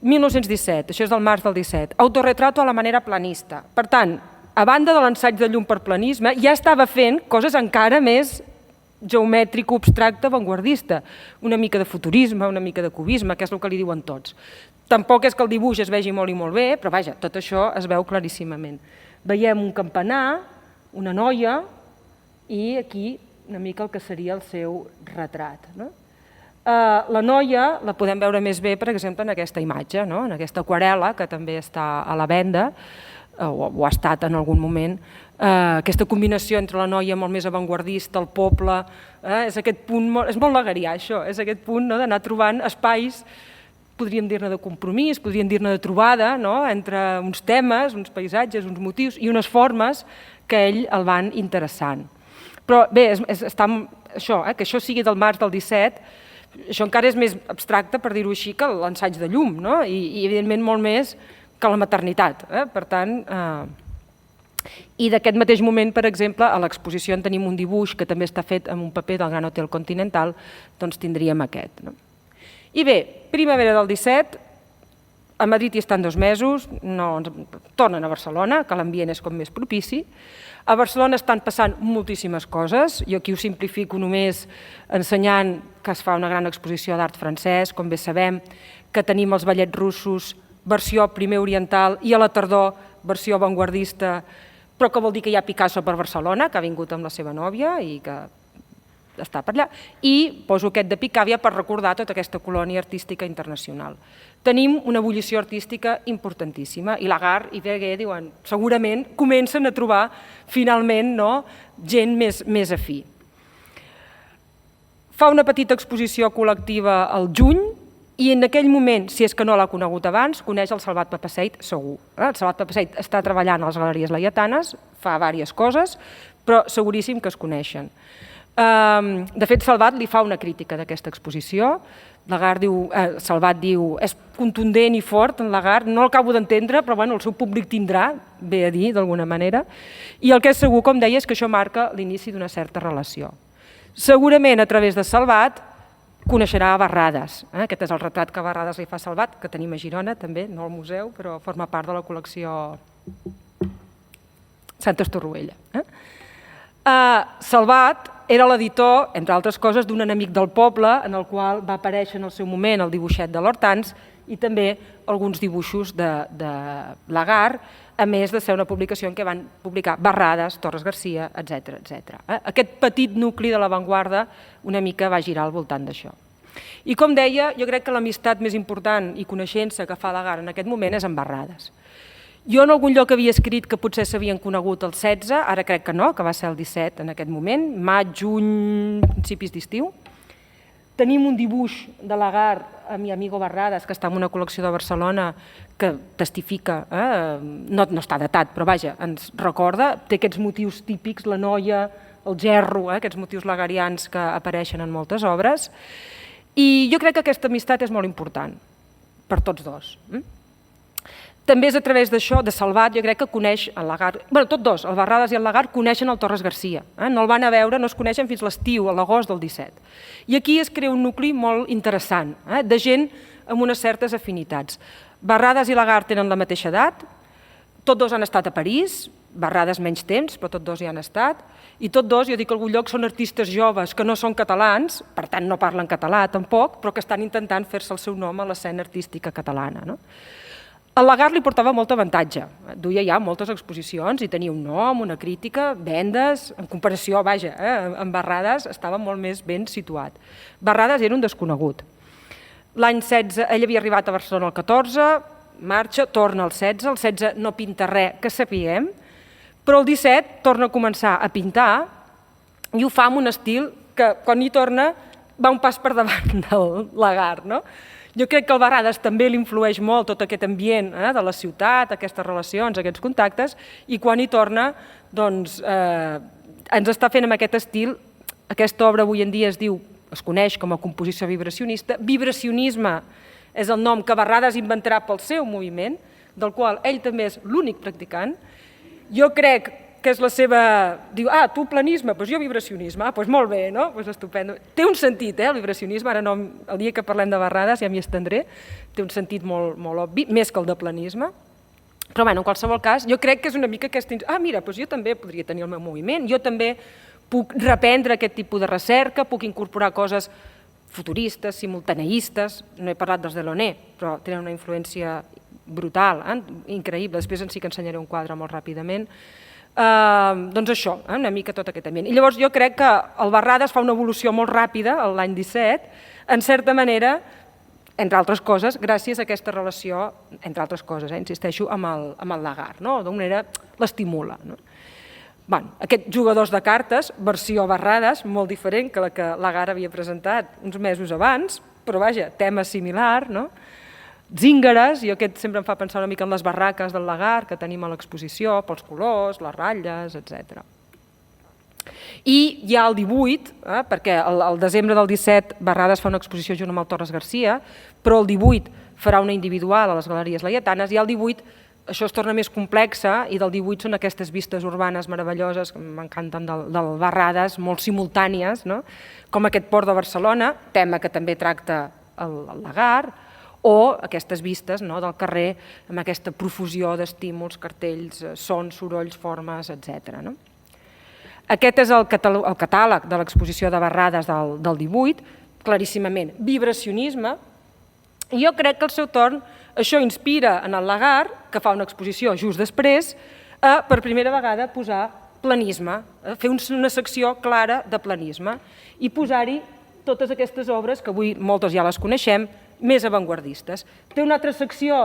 1917, això és del març del 17, autorretrato a la manera planista. Per tant, a banda de l'ensaig de llum per planisme, ja estava fent coses encara més geomètric, abstracte, avantguardista. Una mica de futurisme, una mica de cubisme, que és el que li diuen tots. Tampoc és que el dibuix es vegi molt i molt bé, però vaja, tot això es veu claríssimament. Veiem un campanar, una noia i aquí una mica el que seria el seu retrat. La noia la podem veure més bé, per exemple, en aquesta imatge, en aquesta aquarel·la que també està a la venda, o ha estat en algun moment, aquesta combinació entre la noia molt més avantguardista, el poble, és aquest punt, és molt lagarià això, és aquest punt d'anar trobant espais, podríem dir-ne de compromís, podríem dir-ne de trobada, entre uns temes, uns paisatges, uns motius i unes formes que ell el van interessant. Però bé, que això sigui del març del 17, això encara és més abstracte, per dir-ho així, que l'ensaig de llum, i evidentment molt més que la maternitat. Per tant, i d'aquest mateix moment, per exemple, a l'exposició en tenim un dibuix que també està fet amb un paper del Gran Hotel Continental, doncs tindríem aquest. I bé, primavera del 17, a Madrid hi estan 2 mesos, tornen a Barcelona, que l'ambient és com més propici. A Barcelona estan passant moltíssimes coses, jo aquí ho simplifico només ensenyant que es fa una gran exposició d'art francès, com bé sabem, que tenim els ballets russos, versió primer oriental, i a la tardor versió avantguardista, però que vol dir que hi ha Picasso per Barcelona, que ha vingut amb la seva nòvia i que està per allà, i poso aquest de Picàvia per recordar tota aquesta colònia artística internacional. Tenim una ebullició artística importantíssima i Lagarde i Verguer diuen, segurament comencen a trobar finalment gent més afí. Fa una petita exposició col·lectiva al juny i en aquell moment, si és que no l'ha conegut abans, coneix el Salvat Papasseit segur. El Salvat Papasseit està treballant a les Galeries Laietanes, fa diverses coses, però seguríssim que es coneixen. De fet, Salvat li fa una crítica d'aquesta exposició. Salvat diu, és contundent i fort en Lagarde, no l'acabo d'entendre, però el seu públic tindrà, bé a dir, d'alguna manera. I el que és segur, com deia, és que això marca l'inici d'una certa relació. Segurament a través de Salvat coneixerà Barrades. Aquest és el retrat que Barrades li fa a Salvat, que tenim a Girona també, no al museu, però forma part de la col·lecció Santa Estorroella. Salvat era l'editor, entre altres coses, d'un enemic del poble, en el qual va aparèixer en el seu moment el dibuixet de l'Hortans i també alguns dibuixos de Lagar, a més de ser una publicació en què van publicar Barrades, Torres Garcia, etc. Aquest petit nucli de l'avantguarda una mica va girar al voltant d'això. I com deia, jo crec que l'amistat més important i coneixença que fa Lagar en aquest moment és amb Barrades. Jo en algun lloc havia escrit que potser s'havien conegut el 16, ara crec que no, que va ser el 17 en aquest moment, maig, juny, principis d'estiu. Tenim un dibuix de Lagar a mi amigo Barrades, que està en una col·lecció de Barcelona, que testifica, no està datat, però vaja, ens recorda, té aquests motius típics, la noia, el gerro, aquests motius lagarians que apareixen en moltes obres. I jo crec que aquesta amistat és molt important per tots dos. També és a través d'això, de Salvat, jo crec que coneix el Lagar, bé, tots dos, el Barrades i el Lagar, coneixen el Torres Garcia. No el van a veure, no es coneixen fins l'estiu, a l'agost del 17. I aquí es crea un nucli molt interessant, de gent amb unes certes afinitats. Barrades i Lagar tenen la mateixa edat, tots dos han estat a París, Barrades menys temps, però tots dos hi han estat, i tots dos, jo dic a algun lloc, són artistes joves que no són catalans, per tant no parlen català tampoc, però que estan intentant fer-se el seu nom a l'escena artística catalana. El Lagar li portava molt avantatge, duia ja moltes exposicions i tenia un nom, una crítica, vendes, en comparació, vaja, amb Barrades estava molt més ben situat. Barrades era un desconegut. L'any 16, ell havia arribat a Barcelona el 14, marxa, torna al 16, el 16 no pinta res que sapiguem, però el 17 torna a començar a pintar i ho fa amb un estil que quan hi torna va un pas per davant del Lagar, no? Jo crec que el Barrades també l'influeix molt tot aquest ambient de la ciutat, aquestes relacions, aquests contactes, i quan hi torna doncs, ens està fent amb aquest estil. Aquesta obra avui en dia es coneix com a composició vibracionista. Vibracionisme és el nom que Barrades inventarà pel seu moviment, del qual ell també és l'únic practicant. Jo crec que és la seva... Diu, tu planisme, doncs jo vibracionisme. Doncs molt bé, no? Doncs estupendo. Té un sentit, el vibracionisme, ara no, el dia que parlem de Barrades ja m'hi estendré, té un sentit molt obvi, més que el de planisme. Però bé, en qualsevol cas, jo crec que és una mica aquesta... mira, doncs jo també podria tenir el meu moviment, jo també puc reprendre aquest tipus de recerca, puc incorporar coses futuristes, simultaneistes, no he parlat dels Delaunay, però tenen una influència brutal, increïble, després sí que ensenyaré un quadre molt ràpidament. Doncs això, una mica tot aquest ambient. I llavors jo crec que el Barrades fa una evolució molt ràpida l'any 17, en certa manera, entre altres coses, gràcies a aquesta relació, entre altres coses, insisteixo, amb el Lagar, d'una manera l'estimula. Aquests jugadors de cartes, versió Barrades, molt diferent que la que Lagar havia presentat uns mesos abans, però vaja, tema similar, zíngares, i aquest sempre em fa pensar una mica en les barraques del Lagar que tenim a l'exposició, pels colors, les ratlles, etc. I hi ha el 18, perquè el desembre del 17 Barrades fa una exposició junt amb el Torres Garcia, però el 18 farà una individual a les Galeries Laietanes, i el 18 això es torna més complexa, i del 18 són aquestes vistes urbanes meravelloses, que m'encanten del Barrades, molt simultànies, com aquest port de Barcelona, tema que també tracta el Lagar, o aquestes vistes del carrer amb aquesta profusió d'estímuls, cartells, sons, sorolls, formes, etc. Aquest és el catàleg de l'exposició de Barrades del 18, claríssimament vibracionisme, i jo crec que al seu torn això inspira en el Lagar, que fa una exposició just després, a per primera vegada posar planisme, fer una secció clara de planisme i posar-hi totes aquestes obres, que avui moltes ja les coneixem, més avantguardistes. Té una altra secció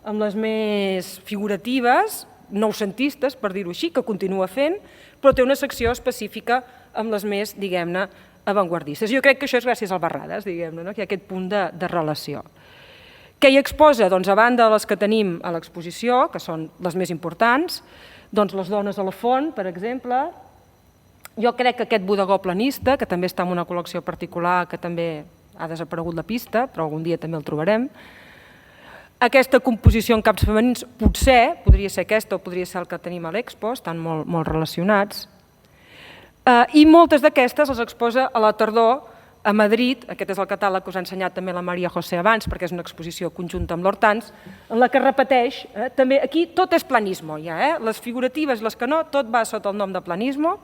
amb les més figuratives, noucentistes, per dir-ho així, que continua fent, però té una secció específica amb les més, diguem-ne, avantguardistes. Jo crec que això és gràcies al Barrades, diguem-ne, que hi ha aquest punt de relació. Què hi exposa? Doncs a banda de les que tenim a l'exposició, que són les més importants, doncs les dones a la font, per exemple. Jo crec que aquest bodegó planista, que també està en una col·lecció particular, que també ha desaparegut la pista, però algun dia també el trobarem. Aquesta composició en caps femenins potser podria ser aquesta o podria ser el que tenim a l'Expo, estan molt relacionats. I moltes d'aquestes les exposa a la tardor A Madrid, aquest és el catàleg que us ha ensenyat també la Maria José abans, perquè és una exposició conjunta amb l'Hortans, en la que repeteix, també aquí tot és planismo, ja, les figuratives, les que no, tot va sota el nom de planismo.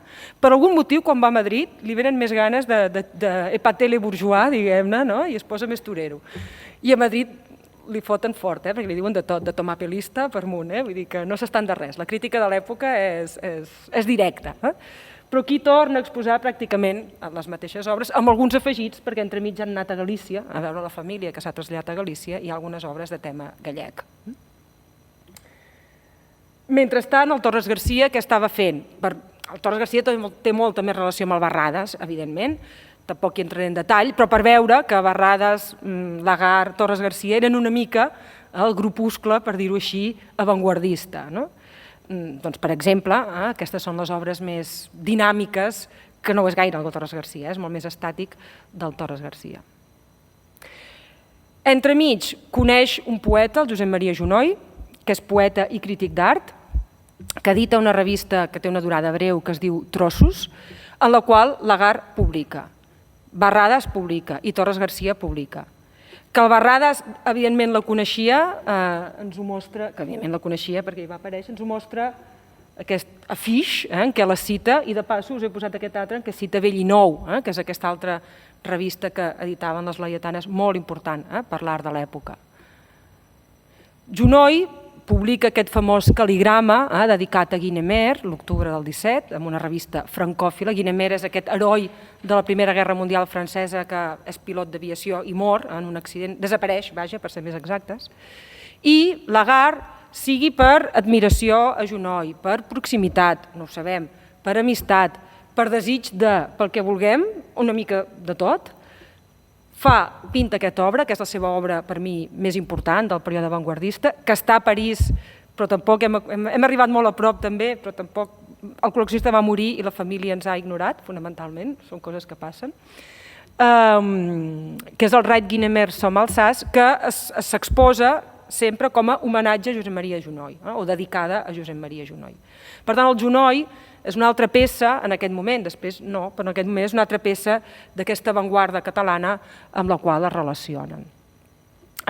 Per algun motiu, quan va a Madrid, li venen més ganes d'Epaté le bourgeois, diguem-ne, i es posa més torero. I a Madrid li foten fort, perquè li diuen de tot, de tomar pelista per amunt, vull dir que no s'estan de res. La crítica de l'època és directa. Però aquí torna a exposar pràcticament les mateixes obres, amb alguns afegits, perquè entremig han anat a Galícia, a veure la família que s'ha traslladat a Galícia, i hi ha algunes obres de tema gallec. Mentrestant, el Torres Garcia, què estava fent? El Torres Garcia té molta més relació amb el Barradas, evidentment, tampoc hi entraré en detall, però per veure que Barradas, Lagarde, Torres Garcia eren una mica el grupuscle, per dir-ho així, avantguardista. Doncs, per exemple, aquestes són les obres més dinàmiques, que no és gaire el Torres Garcia, és molt més estàtic del Torres Garcia. Entremig, coneix un poeta, el Josep Maria Junoy, que és poeta i crític d'art, que edita una revista que té una durada breu que es diu Trossos, en la qual Lagarde publica. Barradas publica i Torres Garcia publica. Que el Barradas, evidentment, la coneixia, ens ho mostra, que evidentment la coneixia perquè hi va aparèixer, ens ho mostra aquest afix en què la cita, i de passo us he posat aquest altre en què cita Vell i Nou, que és aquesta altra revista que editaven les Laietanes, molt important per l'art de l'època. Junoy publica aquest famós cal·ligrama dedicat a Guinemer, l'octubre del 17, en una revista francòfila. Guinemer és aquest heroi de la Primera Guerra Mundial francesa que és pilot d'aviació i mor en un accident, desapareix, vaja, per ser més exactes. I Lagarde, sigui per admiració a Junoy, per proximitat, no ho sabem, per amistat, per desig de, pel que vulguem, una mica de tot, pinta aquesta obra, que és la seva obra per mi més important del període avantguardista, que està a París, però tampoc hem arribat molt a prop també, però tampoc el col·leccionista va morir i la família ens ha ignorat, fonamentalment, són coses que passen, que és el Rait Guinemer som Alsace, que s'exposa sempre com a homenatge a Josep Maria Junoy, o dedicada a Josep Maria Junoy. Per tant, el Junoy és una altra peça, en aquest moment, després no, però en aquest moment és una altra peça d'aquesta avantguarda catalana amb la qual es relacionen.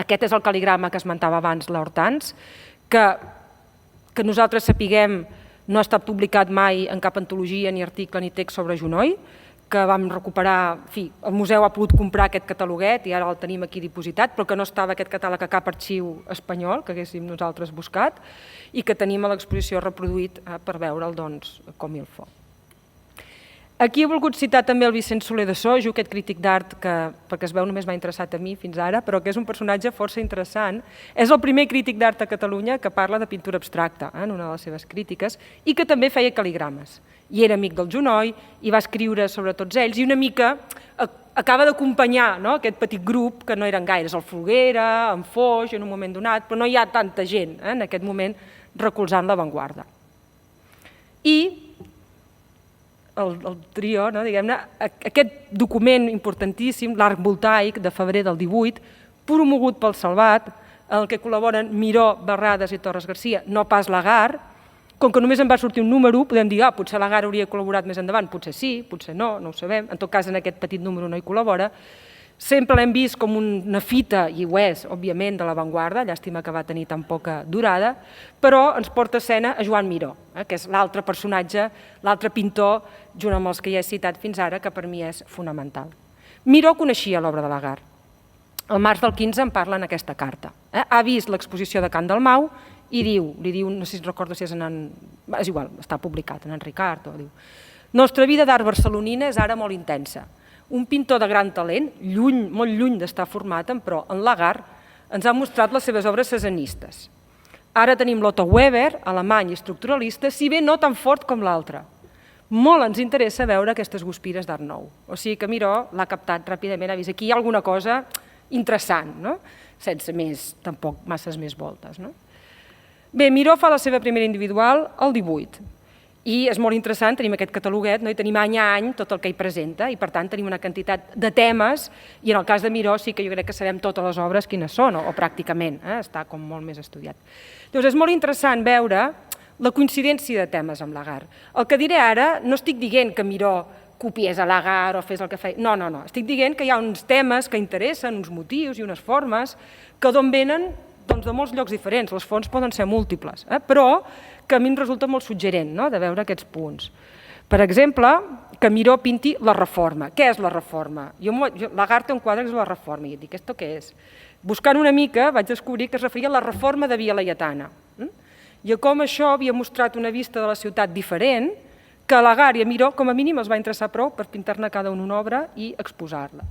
Aquest és el cal·ligrama que esmentava abans l'Hortans, que nosaltres sapiguem no ha estat publicat mai en cap antologia, ni article, ni text sobre Junoy, que vam recuperar, en fi, el museu ha pogut comprar aquest cataloguet i ara el tenim aquí dipositat, però que no estava aquest catàleg a cap arxiu espanyol, que haguéssim nosaltres buscat, i que tenim a l'exposició reproduït per veure'l, doncs, com il faut. Aquí he volgut citar també el Vicent Soler de Sojo, aquest crític d'art que, perquè es veu, només m'ha interessat a mi fins ara, però que és un personatge força interessant. És el primer crític d'art a Catalunya que parla de pintura abstracta, en una de les seves crítiques, i que també feia cal·ligrames. I era amic del Junoy, i va escriure sobre tots ells, i una mica acaba d'acompanyar aquest petit grup, que no eren gaires, el Folguera, en Foix, en un moment donat, però no hi ha tanta gent en aquest moment recolzant l'avantguarda. I el trio, diguem-ne, aquest document importantíssim, l'Arc Voltaic de febrer del 18, promogut pel Salvat, en el que col·laboren Miró, Barradas i Torres Garcia, no pas Lagarde. Com que només en va sortir un número, podem dir, potser Lagarde hauria col·laborat més endavant, potser sí, potser no, no ho sabem, en tot cas en aquest petit número no hi col·labora. Sempre l'hem vist com una fita, i ho és, òbviament, de l'avantguarda, llàstima que va tenir tan poca durada, però ens porta a escena a Joan Miró, que és l'altre personatge, l'altre pintor, junt amb els que ja he citat fins ara, que per mi és fonamental. Miró coneixia l'obra de Lagarde. El març del 15 en parla en aquesta carta. Ha vist l'exposició de Can Dalmau i li diu, no sé si recordo si és és igual, està publicat en Ricard, diu: «Nostra vida d'art barcelonina és ara molt intensa. Un pintor de gran talent, molt lluny d'estar format, però en Lagarde ens ha mostrat les seves obres cesanistes. Ara tenim l'Otto Weber, alemany i estructuralista, si bé no tan fort com l'altre. Molt ens interessa veure aquestes guspires d'art nou». O sigui que Miró l'ha captat ràpidament, ha vist aquí hi ha alguna cosa interessant, sense més, tampoc masses més voltes. Bé, Miró fa la seva primera individual el 18, i és molt interessant, tenim aquest cataloguet, i tenim any a any tot el que hi presenta, i per tant tenim una quantitat de temes, i en el cas de Miró sí que jo crec que sabem totes les obres quines són, o pràcticament, està com molt més estudiat. Llavors és molt interessant veure la coincidència de temes amb Lagarde. El que diré ara, no estic dient que Miró copiés a Lagarde o fes el que feia. No, no, no. Estic dient que hi ha uns temes que interessen, uns motius i unes formes que d'on venen de molts llocs diferents. Les fonts poden ser múltiples, però que a mi em resulta molt suggerent de veure aquests punts. Per exemple, que Miró pinti la Reforma. Què és la Reforma? Lagarde té un quadre que és la Reforma i dic, ¿esto què és? Buscant una mica vaig descobrir que es referia a la Reforma de Via Laietana i a com això havia mostrat una vista de la ciutat diferent que a Lagarde i a Miró com a mínim els va interessar prou per pintar-ne cada una obra i exposar-la.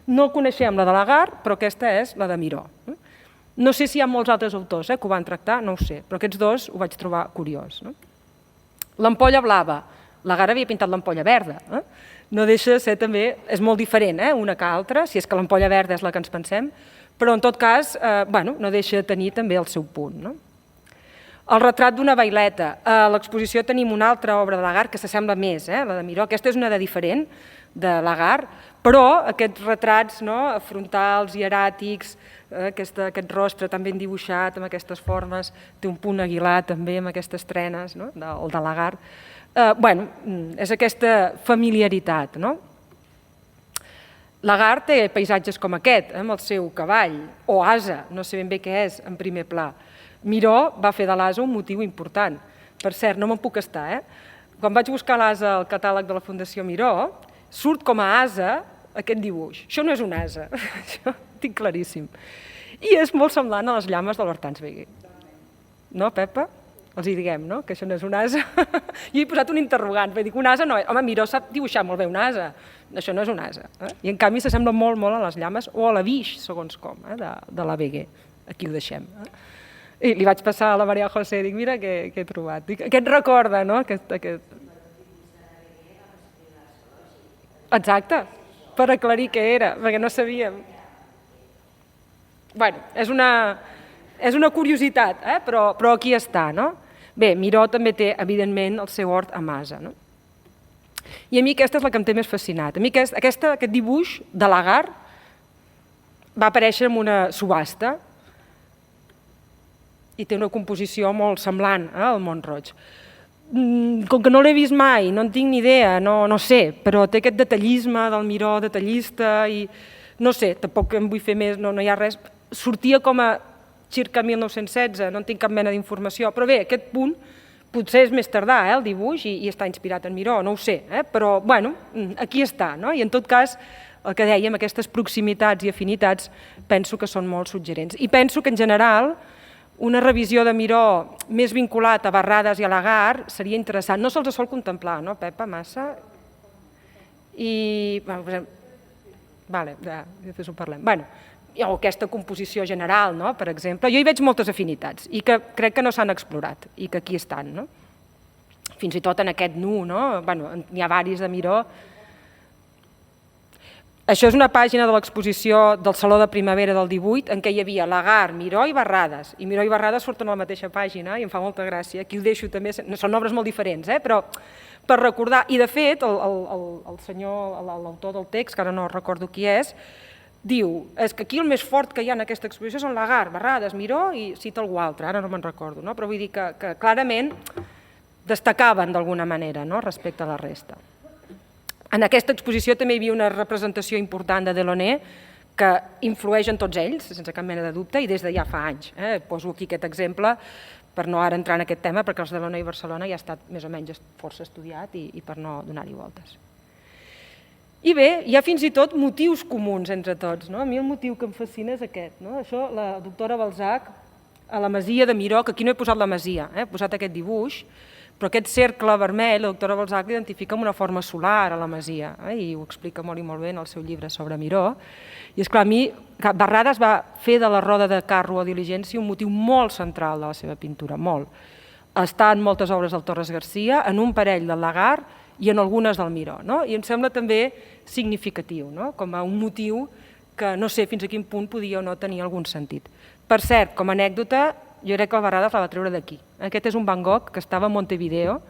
No coneixem la de Lagarde, però aquesta és la de Miró. No sé si hi ha molts altres autors que ho van tractar, no ho sé, però aquests dos ho vaig trobar curiós. L'ampolla blava. Lagarde havia pintat l'ampolla verda. No deixa de ser també, és molt diferent una que altra, si és que l'ampolla verda és la que ens pensem, però en tot cas no deixa de tenir també el seu punt. El retrat d'una baileta. A l'exposició tenim una altra obra de Lagarde que s'assembla més, la de Miró. Aquesta és una de diferent, de Lagarde, però aquests retrats frontals, hieràtics, aquest rostre tan ben dibuixat, amb aquestes formes, té un punt aguilar també amb aquestes trenes, el de Lagarde. És aquesta familiaritat. Lagarde té paisatges com aquest, amb el seu cavall, o asa, no sé ben bé què és, en primer pla. Miró va fer de l'asa un motiu important. Per cert, no me'n puc estar. Quan vaig buscar l'asa al catàleg de la Fundació Miró, surt com a asa aquest dibuix. Això no és un asa, això ho tinc claríssim. I és molt semblant a les llames de l'Hortense Wegué. No, Pepa? Els hi diguem, no?, que això no és un asa. Jo he posat un interrogant, perquè dic, un asa no és. Home, Miró sap dibuixar molt bé un asa. Això no és un asa. I en canvi s'assembla molt, molt a les llames, o a la Vix, segons com, de la Wegué. Aquí ho deixem. I li vaig passar a la Maria José, dic, mira què he trobat. Què et recorda, no?, Exacte, per aclarir què era, perquè no sabíem. Bé, és una curiositat, però aquí està, no? Bé, Miró també té, evidentment, el seu hort amb asa. I a mi aquesta és la que em té més fascinat. A mi aquest dibuix de Lagarde va aparèixer en una subhasta i té una composició molt semblant al Mont-roig. Com que no l'he vist mai, no en tinc ni idea, no sé, però té aquest detallisme del Miró detallista i no sé, tampoc em vull fer més, no hi ha res. Sortia com a circa 1916, no en tinc cap mena d'informació, però bé, aquest punt potser és més tardà, el dibuix, i està inspirat en Miró, no ho sé, però bueno, aquí està, i en tot cas, el que dèiem, aquestes proximitats i afinitats penso que són molt suggerents. I penso que en general una revisió de Miró més vinculat a Barradas i a Lagarde seria interessant. No se'ls sol contemplar, no, Pepa, massa? I... Vale, després ho parlem. Bueno, o aquesta composició general, per exemple. Jo hi veig moltes afinitats i que crec que no s'han explorat i que aquí estan. Fins i tot en aquest nu, n'hi ha varis de Miró. Això és una pàgina de l'exposició del Saló de Primavera del 18 en què hi havia Lagarde, Miró i Barradas. I Miró i Barradas surten a la mateixa pàgina i em fa molta gràcia. Aquí ho deixo també, són obres molt diferents, però per recordar. I de fet, el senyor, l'autor del text, que ara no recordo qui és, diu, és que aquí el més fort que hi ha en aquesta exposició són Lagarde, Barradas, Miró i cita algú altre, ara no me'n recordo, però vull dir que clarament destacaven d'alguna manera respecte a la resta. En aquesta exposició també hi havia una representació important de Delaunay que influeix en tots ells, sense cap mena de dubte, i des de ja fa anys. Poso aquí aquest exemple per no ara entrar en aquest tema, perquè els Delaunay i Barcelona ja ha estat més o menys força estudiat i per no donar-hi voltes. I bé, hi ha fins i tot motius comuns entre tots. A mi el motiu que em fascina és aquest. Això, la doctora Balzac, a la masia de Miró, que aquí no he posat la masia, he posat aquest dibuix, però aquest cercle vermell, la doctora Balzac l'identifica amb una forma solar a la masia, i ho explica molt i molt bé en el seu llibre sobre Miró. I esclar, a mi, Barradas va fer de la roda de carro o diligència un motiu molt central de la seva pintura, molt. Està en moltes obres del Torres Garcia, en un parell del Lagarde i en algunes del Miró. I em sembla també significatiu, com a un motiu que no sé fins a quin punt podia o no tenir algun sentit. Per cert, com a anècdota, jo crec que el Barradas la va treure d'aquí. Aquest és un Van Gogh que estava a Montevideo,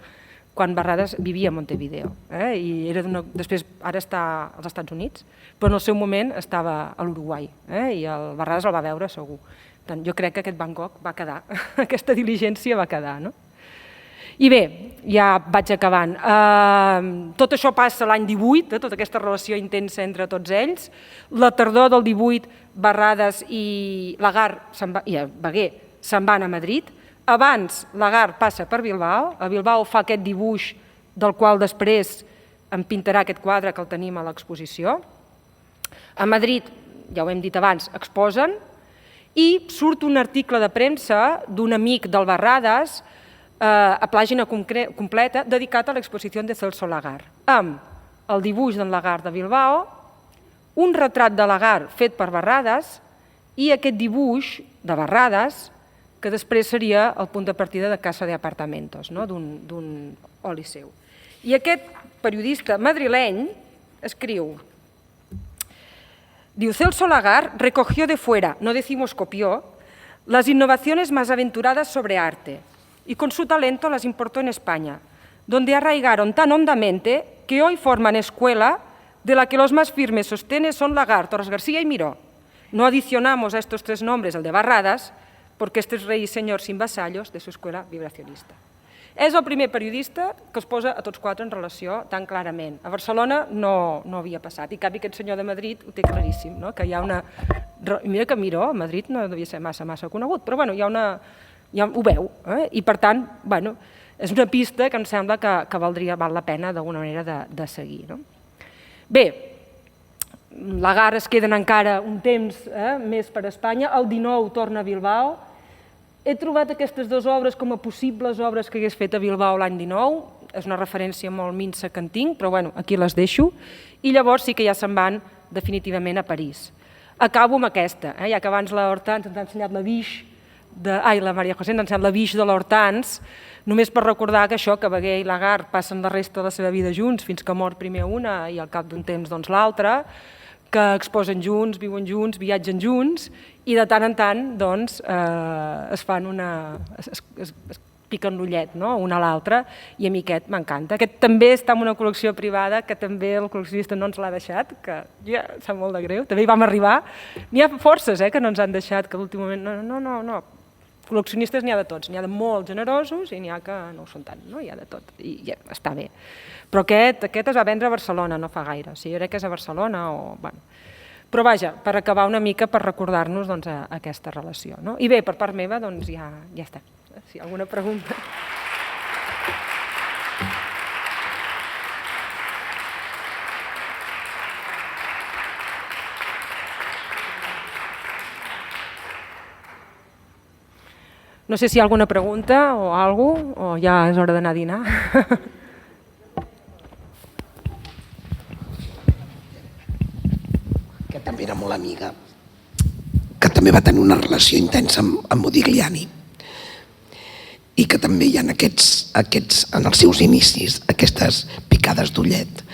quan Barradas vivia a Montevideo. I després ara està als Estats Units, però en el seu moment estava a l'Uruguai, i el Barradas el va veure segur. Jo crec que aquest Van Gogh va quedar, aquesta diligència va quedar. I bé, ja vaig acabant. Tot això passa l'any 18, tota aquesta relació intensa entre tots ells. La tardor del 18, Barradas i Lagarde i Beguer se'n van a Madrid. Abans, Lagarde passa per Bilbao. A Bilbao fa aquest dibuix del qual després em pintarà aquest quadre que el tenim a l'exposició. A Madrid, ja ho hem dit abans, exposen i surt un article de premsa d'un amic del Barradas a pàgina completa dedicat a l'exposició de Celso Lagarde, amb el dibuix d'en Lagarde de Bilbao, un retrat de Lagarde fet per Barradas i aquest dibuix de Barradas que després seria el punt de partida de Casa de Apartamentos, d'un oli seu. I aquest periodista madrileny escriu, diu, Celso Lagarde recogió de fuera, no decimos copió, las innovaciones más aventuradas sobre arte, y con su talento las importó en España, donde arraigaron tan hondamente que hoy forman escuela de la que los más firmes sostenes son Lagarde, Torres García y Miró. No adicionamos a estos tres nombres el de Barradas, porque este es rey y señor sin vasallos de su escuela vibracionista. És el primer periodista que es posa a tots quatre en relació tan clarament. A Barcelona no havia passat, i en canvi aquest senyor de Madrid ho té claríssim, que hi ha una... Mira que Miró a Madrid no devia ser massa conegut, però bueno, hi ha una... ho veu, i per tant, és una pista que em sembla que val la pena d'alguna manera de seguir. Bé, Lagarde es queden encara un temps més per Espanya, el 19 torna a Bilbao. He trobat aquestes dues obres com a possibles obres que hagués fet a Bilbao l'any 19, és una referència molt minsa que en tinc, però bueno, aquí les deixo, i llavors sí que ja se'n van definitivament a París. Acabo amb aquesta, ja que abans la Hortans ens ha ensenyat la Maria José ens ha ensenyat la Biche de l'Hortans, només per recordar que això, que Beguer i Lagarde passen la resta de la seva vida junts fins que mor primer una i al cap d'un temps l'altra, que exposen junts, viuen junts, viatgen junts i de tant en tant es fan es piquen l'ullet un a l'altre i a mi aquest m'encanta. Aquest també està en una col·lecció privada que també el col·leccionista no ens l'ha deixat, que ja em sap molt de greu, també hi vam arribar. N'hi ha forces que no ens han deixat, que últimament no. Col·leccionistes n'hi ha de tots, n'hi ha de molt generosos i n'hi ha que no ho són tant, hi ha de tot, i ja està bé. Però aquest es va vendre a Barcelona no fa gaire, jo crec que és a Barcelona o... Però vaja, per acabar una mica, per recordar-nos aquesta relació. I bé, per part meva, doncs ja està. Si hi ha alguna pregunta... No sé si hi ha alguna pregunta o alguna cosa, o ja és hora d'anar a dinar. Que també era molt amiga, que també va tenir una relació intensa amb Modigliani i que també hi ha en els seus inicis aquestes picades d'ullet,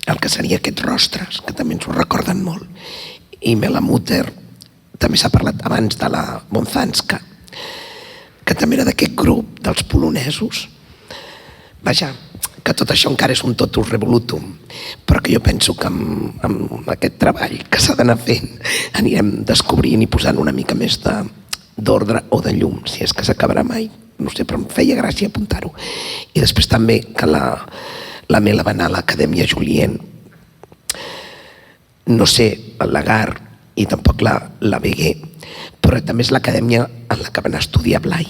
el que seria aquests rostres, que també ens ho recorden molt. I Mela Mutter, també s'ha parlat abans de la Bonzanska, que també era d'aquest grup dels polonesos. Vaja, que tot això encara és un totus revolutum, però que jo penso que amb aquest treball que s'ha d'anar fent anirem descobrint i posant una mica més d'ordre o de llum, si és que s'acabarà mai. No sé, però em feia gràcia apuntar-ho. I després també que la Mela va anar a l'Acadèmia Julienne. No sé, el Lagarde i tampoc la Beguer, però també és l'acadèmia en la que van estudiar Blai.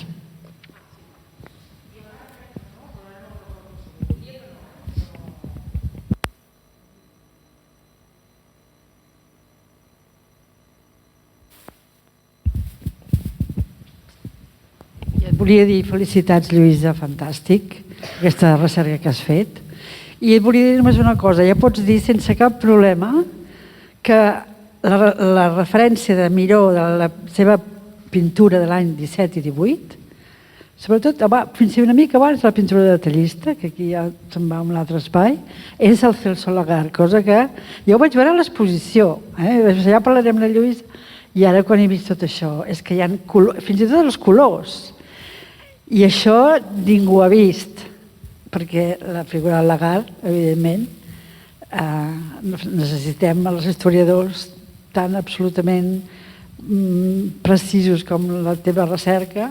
Et volia dir felicitats, Lluïsa, fantàstic, aquesta recerca que has fet. I et volia dir només una cosa, ja pots dir sense cap problema que la referència de Miró, de la seva pintura de l'any 17 i 18, sobretot fins i una mica abans de la pintura detallista, que aquí ja se'n va a un altre espai, és el Celso Lagarde, cosa que jo ho vaig veure a l'exposició, ja parlarem de Lluís, i ara quan he vist tot això, és que hi ha fins i tot els colors, i això ningú ha vist, perquè la figura del Lagarde, evidentment, necessitem els historiadors tan absolutament precisos com la teva recerca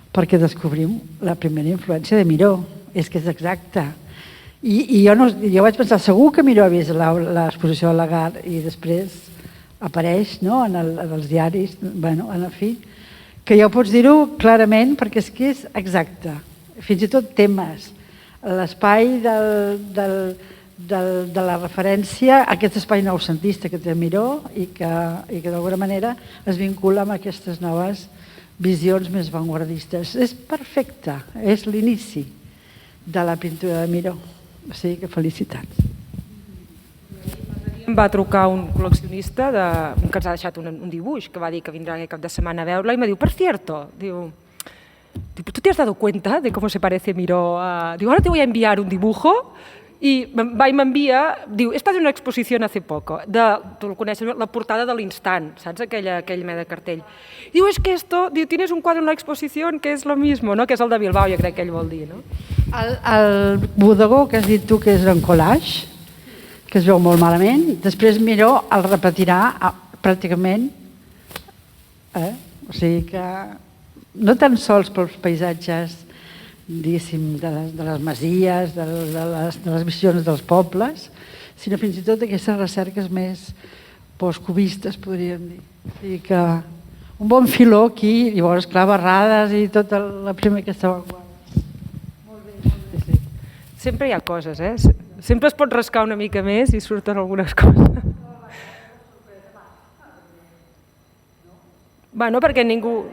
perquè descobrim la primera influència de Miró. és que és exacte. I jo vaig pensar, segur que Miró ha vist l'exposició de Lagarde i després apareix en els diaris, en fi, que ja ho pots dir-ho clarament perquè és que és exacte. Fins i tot temes, l'espai de la referència a aquest espai noucentista que té Miró i que d'alguna manera es vincula amb aquestes noves visions més vanguardistes. És perfecte, és l'inici de la pintura de Miró. O sigui que felicitats. Em va trucar un col·leccionista que ens ha deixat un dibuix, que va dir que vindrà aquest cap de setmana a veure-la i me diu, per cierto, diu, ¿tú te has dado cuenta de cómo se parece Miró? Digo, ahora te voy a enviar un dibujo. I va i m'envia, diu, he estat en una exposició hace poco, tu el coneixes, la portada de l'Instant, saps? Aquell mena de cartell. Diu, es que esto, diu, tienes un cuadro en la exposición que es lo mismo, no? Que és el de Bilbao, jo crec que ell vol dir, no? El bodegó que has dit tu que és en collage, que es veu molt malament, després Miró el repetirà pràcticament, o sigui que no tan sols pels paisatges diguéssim, de les masies, de les visions dels pobles, sinó fins i tot aquestes recerques més postcubistes, podríem dir. O sigui que un bon filó aquí, llavors, clar, barrades i tota la primera aquesta avantguarda. Molt bé. Sempre hi ha coses, Sempre es pot rascar una mica més i surten algunes coses. Bueno, perquè ningú...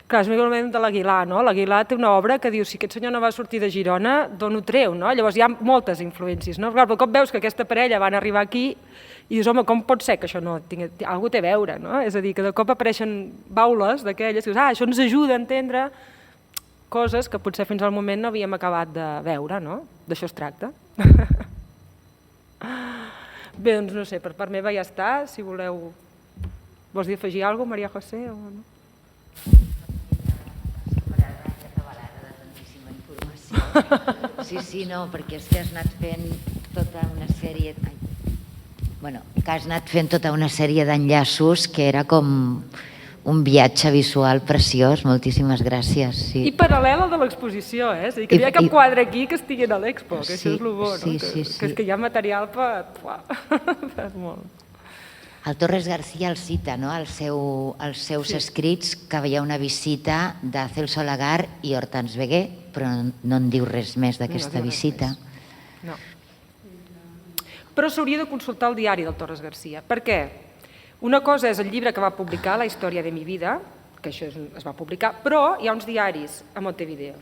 Clar, és el moment de l'Aguilar, no? L'Aguilar té una obra que diu, si aquest senyor no va sortir de Girona, d'on ho treu, no? Llavors hi ha moltes influències, no? Clar, però cop veus que aquesta parella van arribar aquí i dius, home, com pot ser que això no tingui... Algú té a veure, no? És a dir, que de cop apareixen baules d'aquelles, dius, això ens ajuda a entendre coses que potser fins al moment no havíem acabat de veure, no? D'això es tracta. Bé, doncs no sé, per part meva ja està, si voleu... Vols dir afegir alguna cosa, Maria José, o no? Sí, no, perquè és que has anat fent tota una sèrie... tota una sèrie d'enllaços que era com un viatge visual preciós. Moltíssimes gràcies. Sí. I paral·lel al de l'exposició, És a dir, que no hi ha cap quadre aquí que estigui a l'Expo, que això és el bo, no? Que és que hi ha material per molt. El Torres García el cita, no?, als seus escrits, que hi ha una visita de Celso Lagarde i Hortense Veguer, però no en diu res més d'aquesta visita. No. Però s'hauria de consultar el diari del Torres García. Per què? Una cosa és el llibre que va publicar, La història de mi vida, que això es va publicar, però hi ha uns diaris a Montevideo.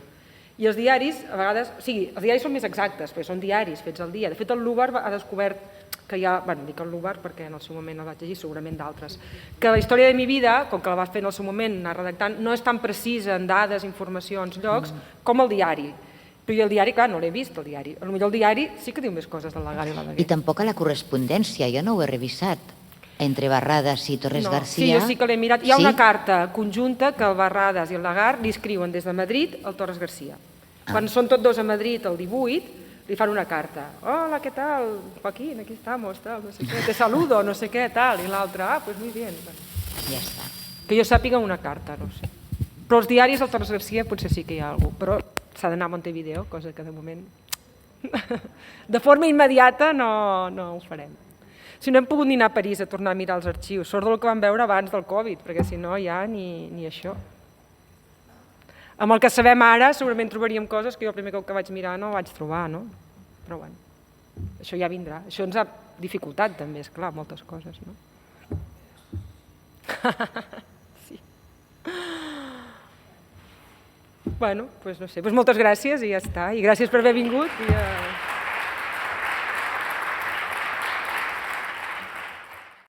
I els diaris, a vegades... O sigui, els diaris són més exactes, perquè són diaris fets al dia. De fet, el Lubar ha descobert que hi ha, dic el Lubar perquè en el seu moment el vaig llegir, segurament d'altres, que la història de mi vida, com que la va fer en el seu moment, anar redactant, no és tan precisa en dades, informacions, llocs, com el diari. Però jo el diari, clar, no l'he vist, el diari. Potser el diari sí que diu més coses del Lagarde i la Veguer. I tampoc a la correspondència, jo no ho he revisat, entre Barradas i Torres García. Sí, jo sí que l'he mirat. Hi ha una carta conjunta que el Barradas i el Lagarde li escriuen des de Madrid al Torres García. Quan són tots dos a Madrid el 18, li fan una carta. Hola, ¿qué tal? Joaquín, aquí estamos, tal, no sé qué, te saludo, no sé què, tal. I l'altre, pues muy bien. Ja està. Que jo sàpiga una carta, no sé. Però els diaris del Torres García potser sí que hi ha alguna cosa, però s'ha d'anar a Montevideo, cosa que de moment de forma immediata no ho farem. Si no hem pogut ni anar a París a tornar a mirar els arxius, sort del que vam veure abans del Covid, perquè si no ja ni això. Amb el que sabem ara segurament trobaríem coses que jo el primer cop que vaig mirar no vaig trobar, no? Però bueno, això ja vindrà. Això ens ha dificultat també, esclar, moltes coses, no? Sí. Bueno, doncs no sé, moltes gràcies i ja està. I gràcies per haver vingut.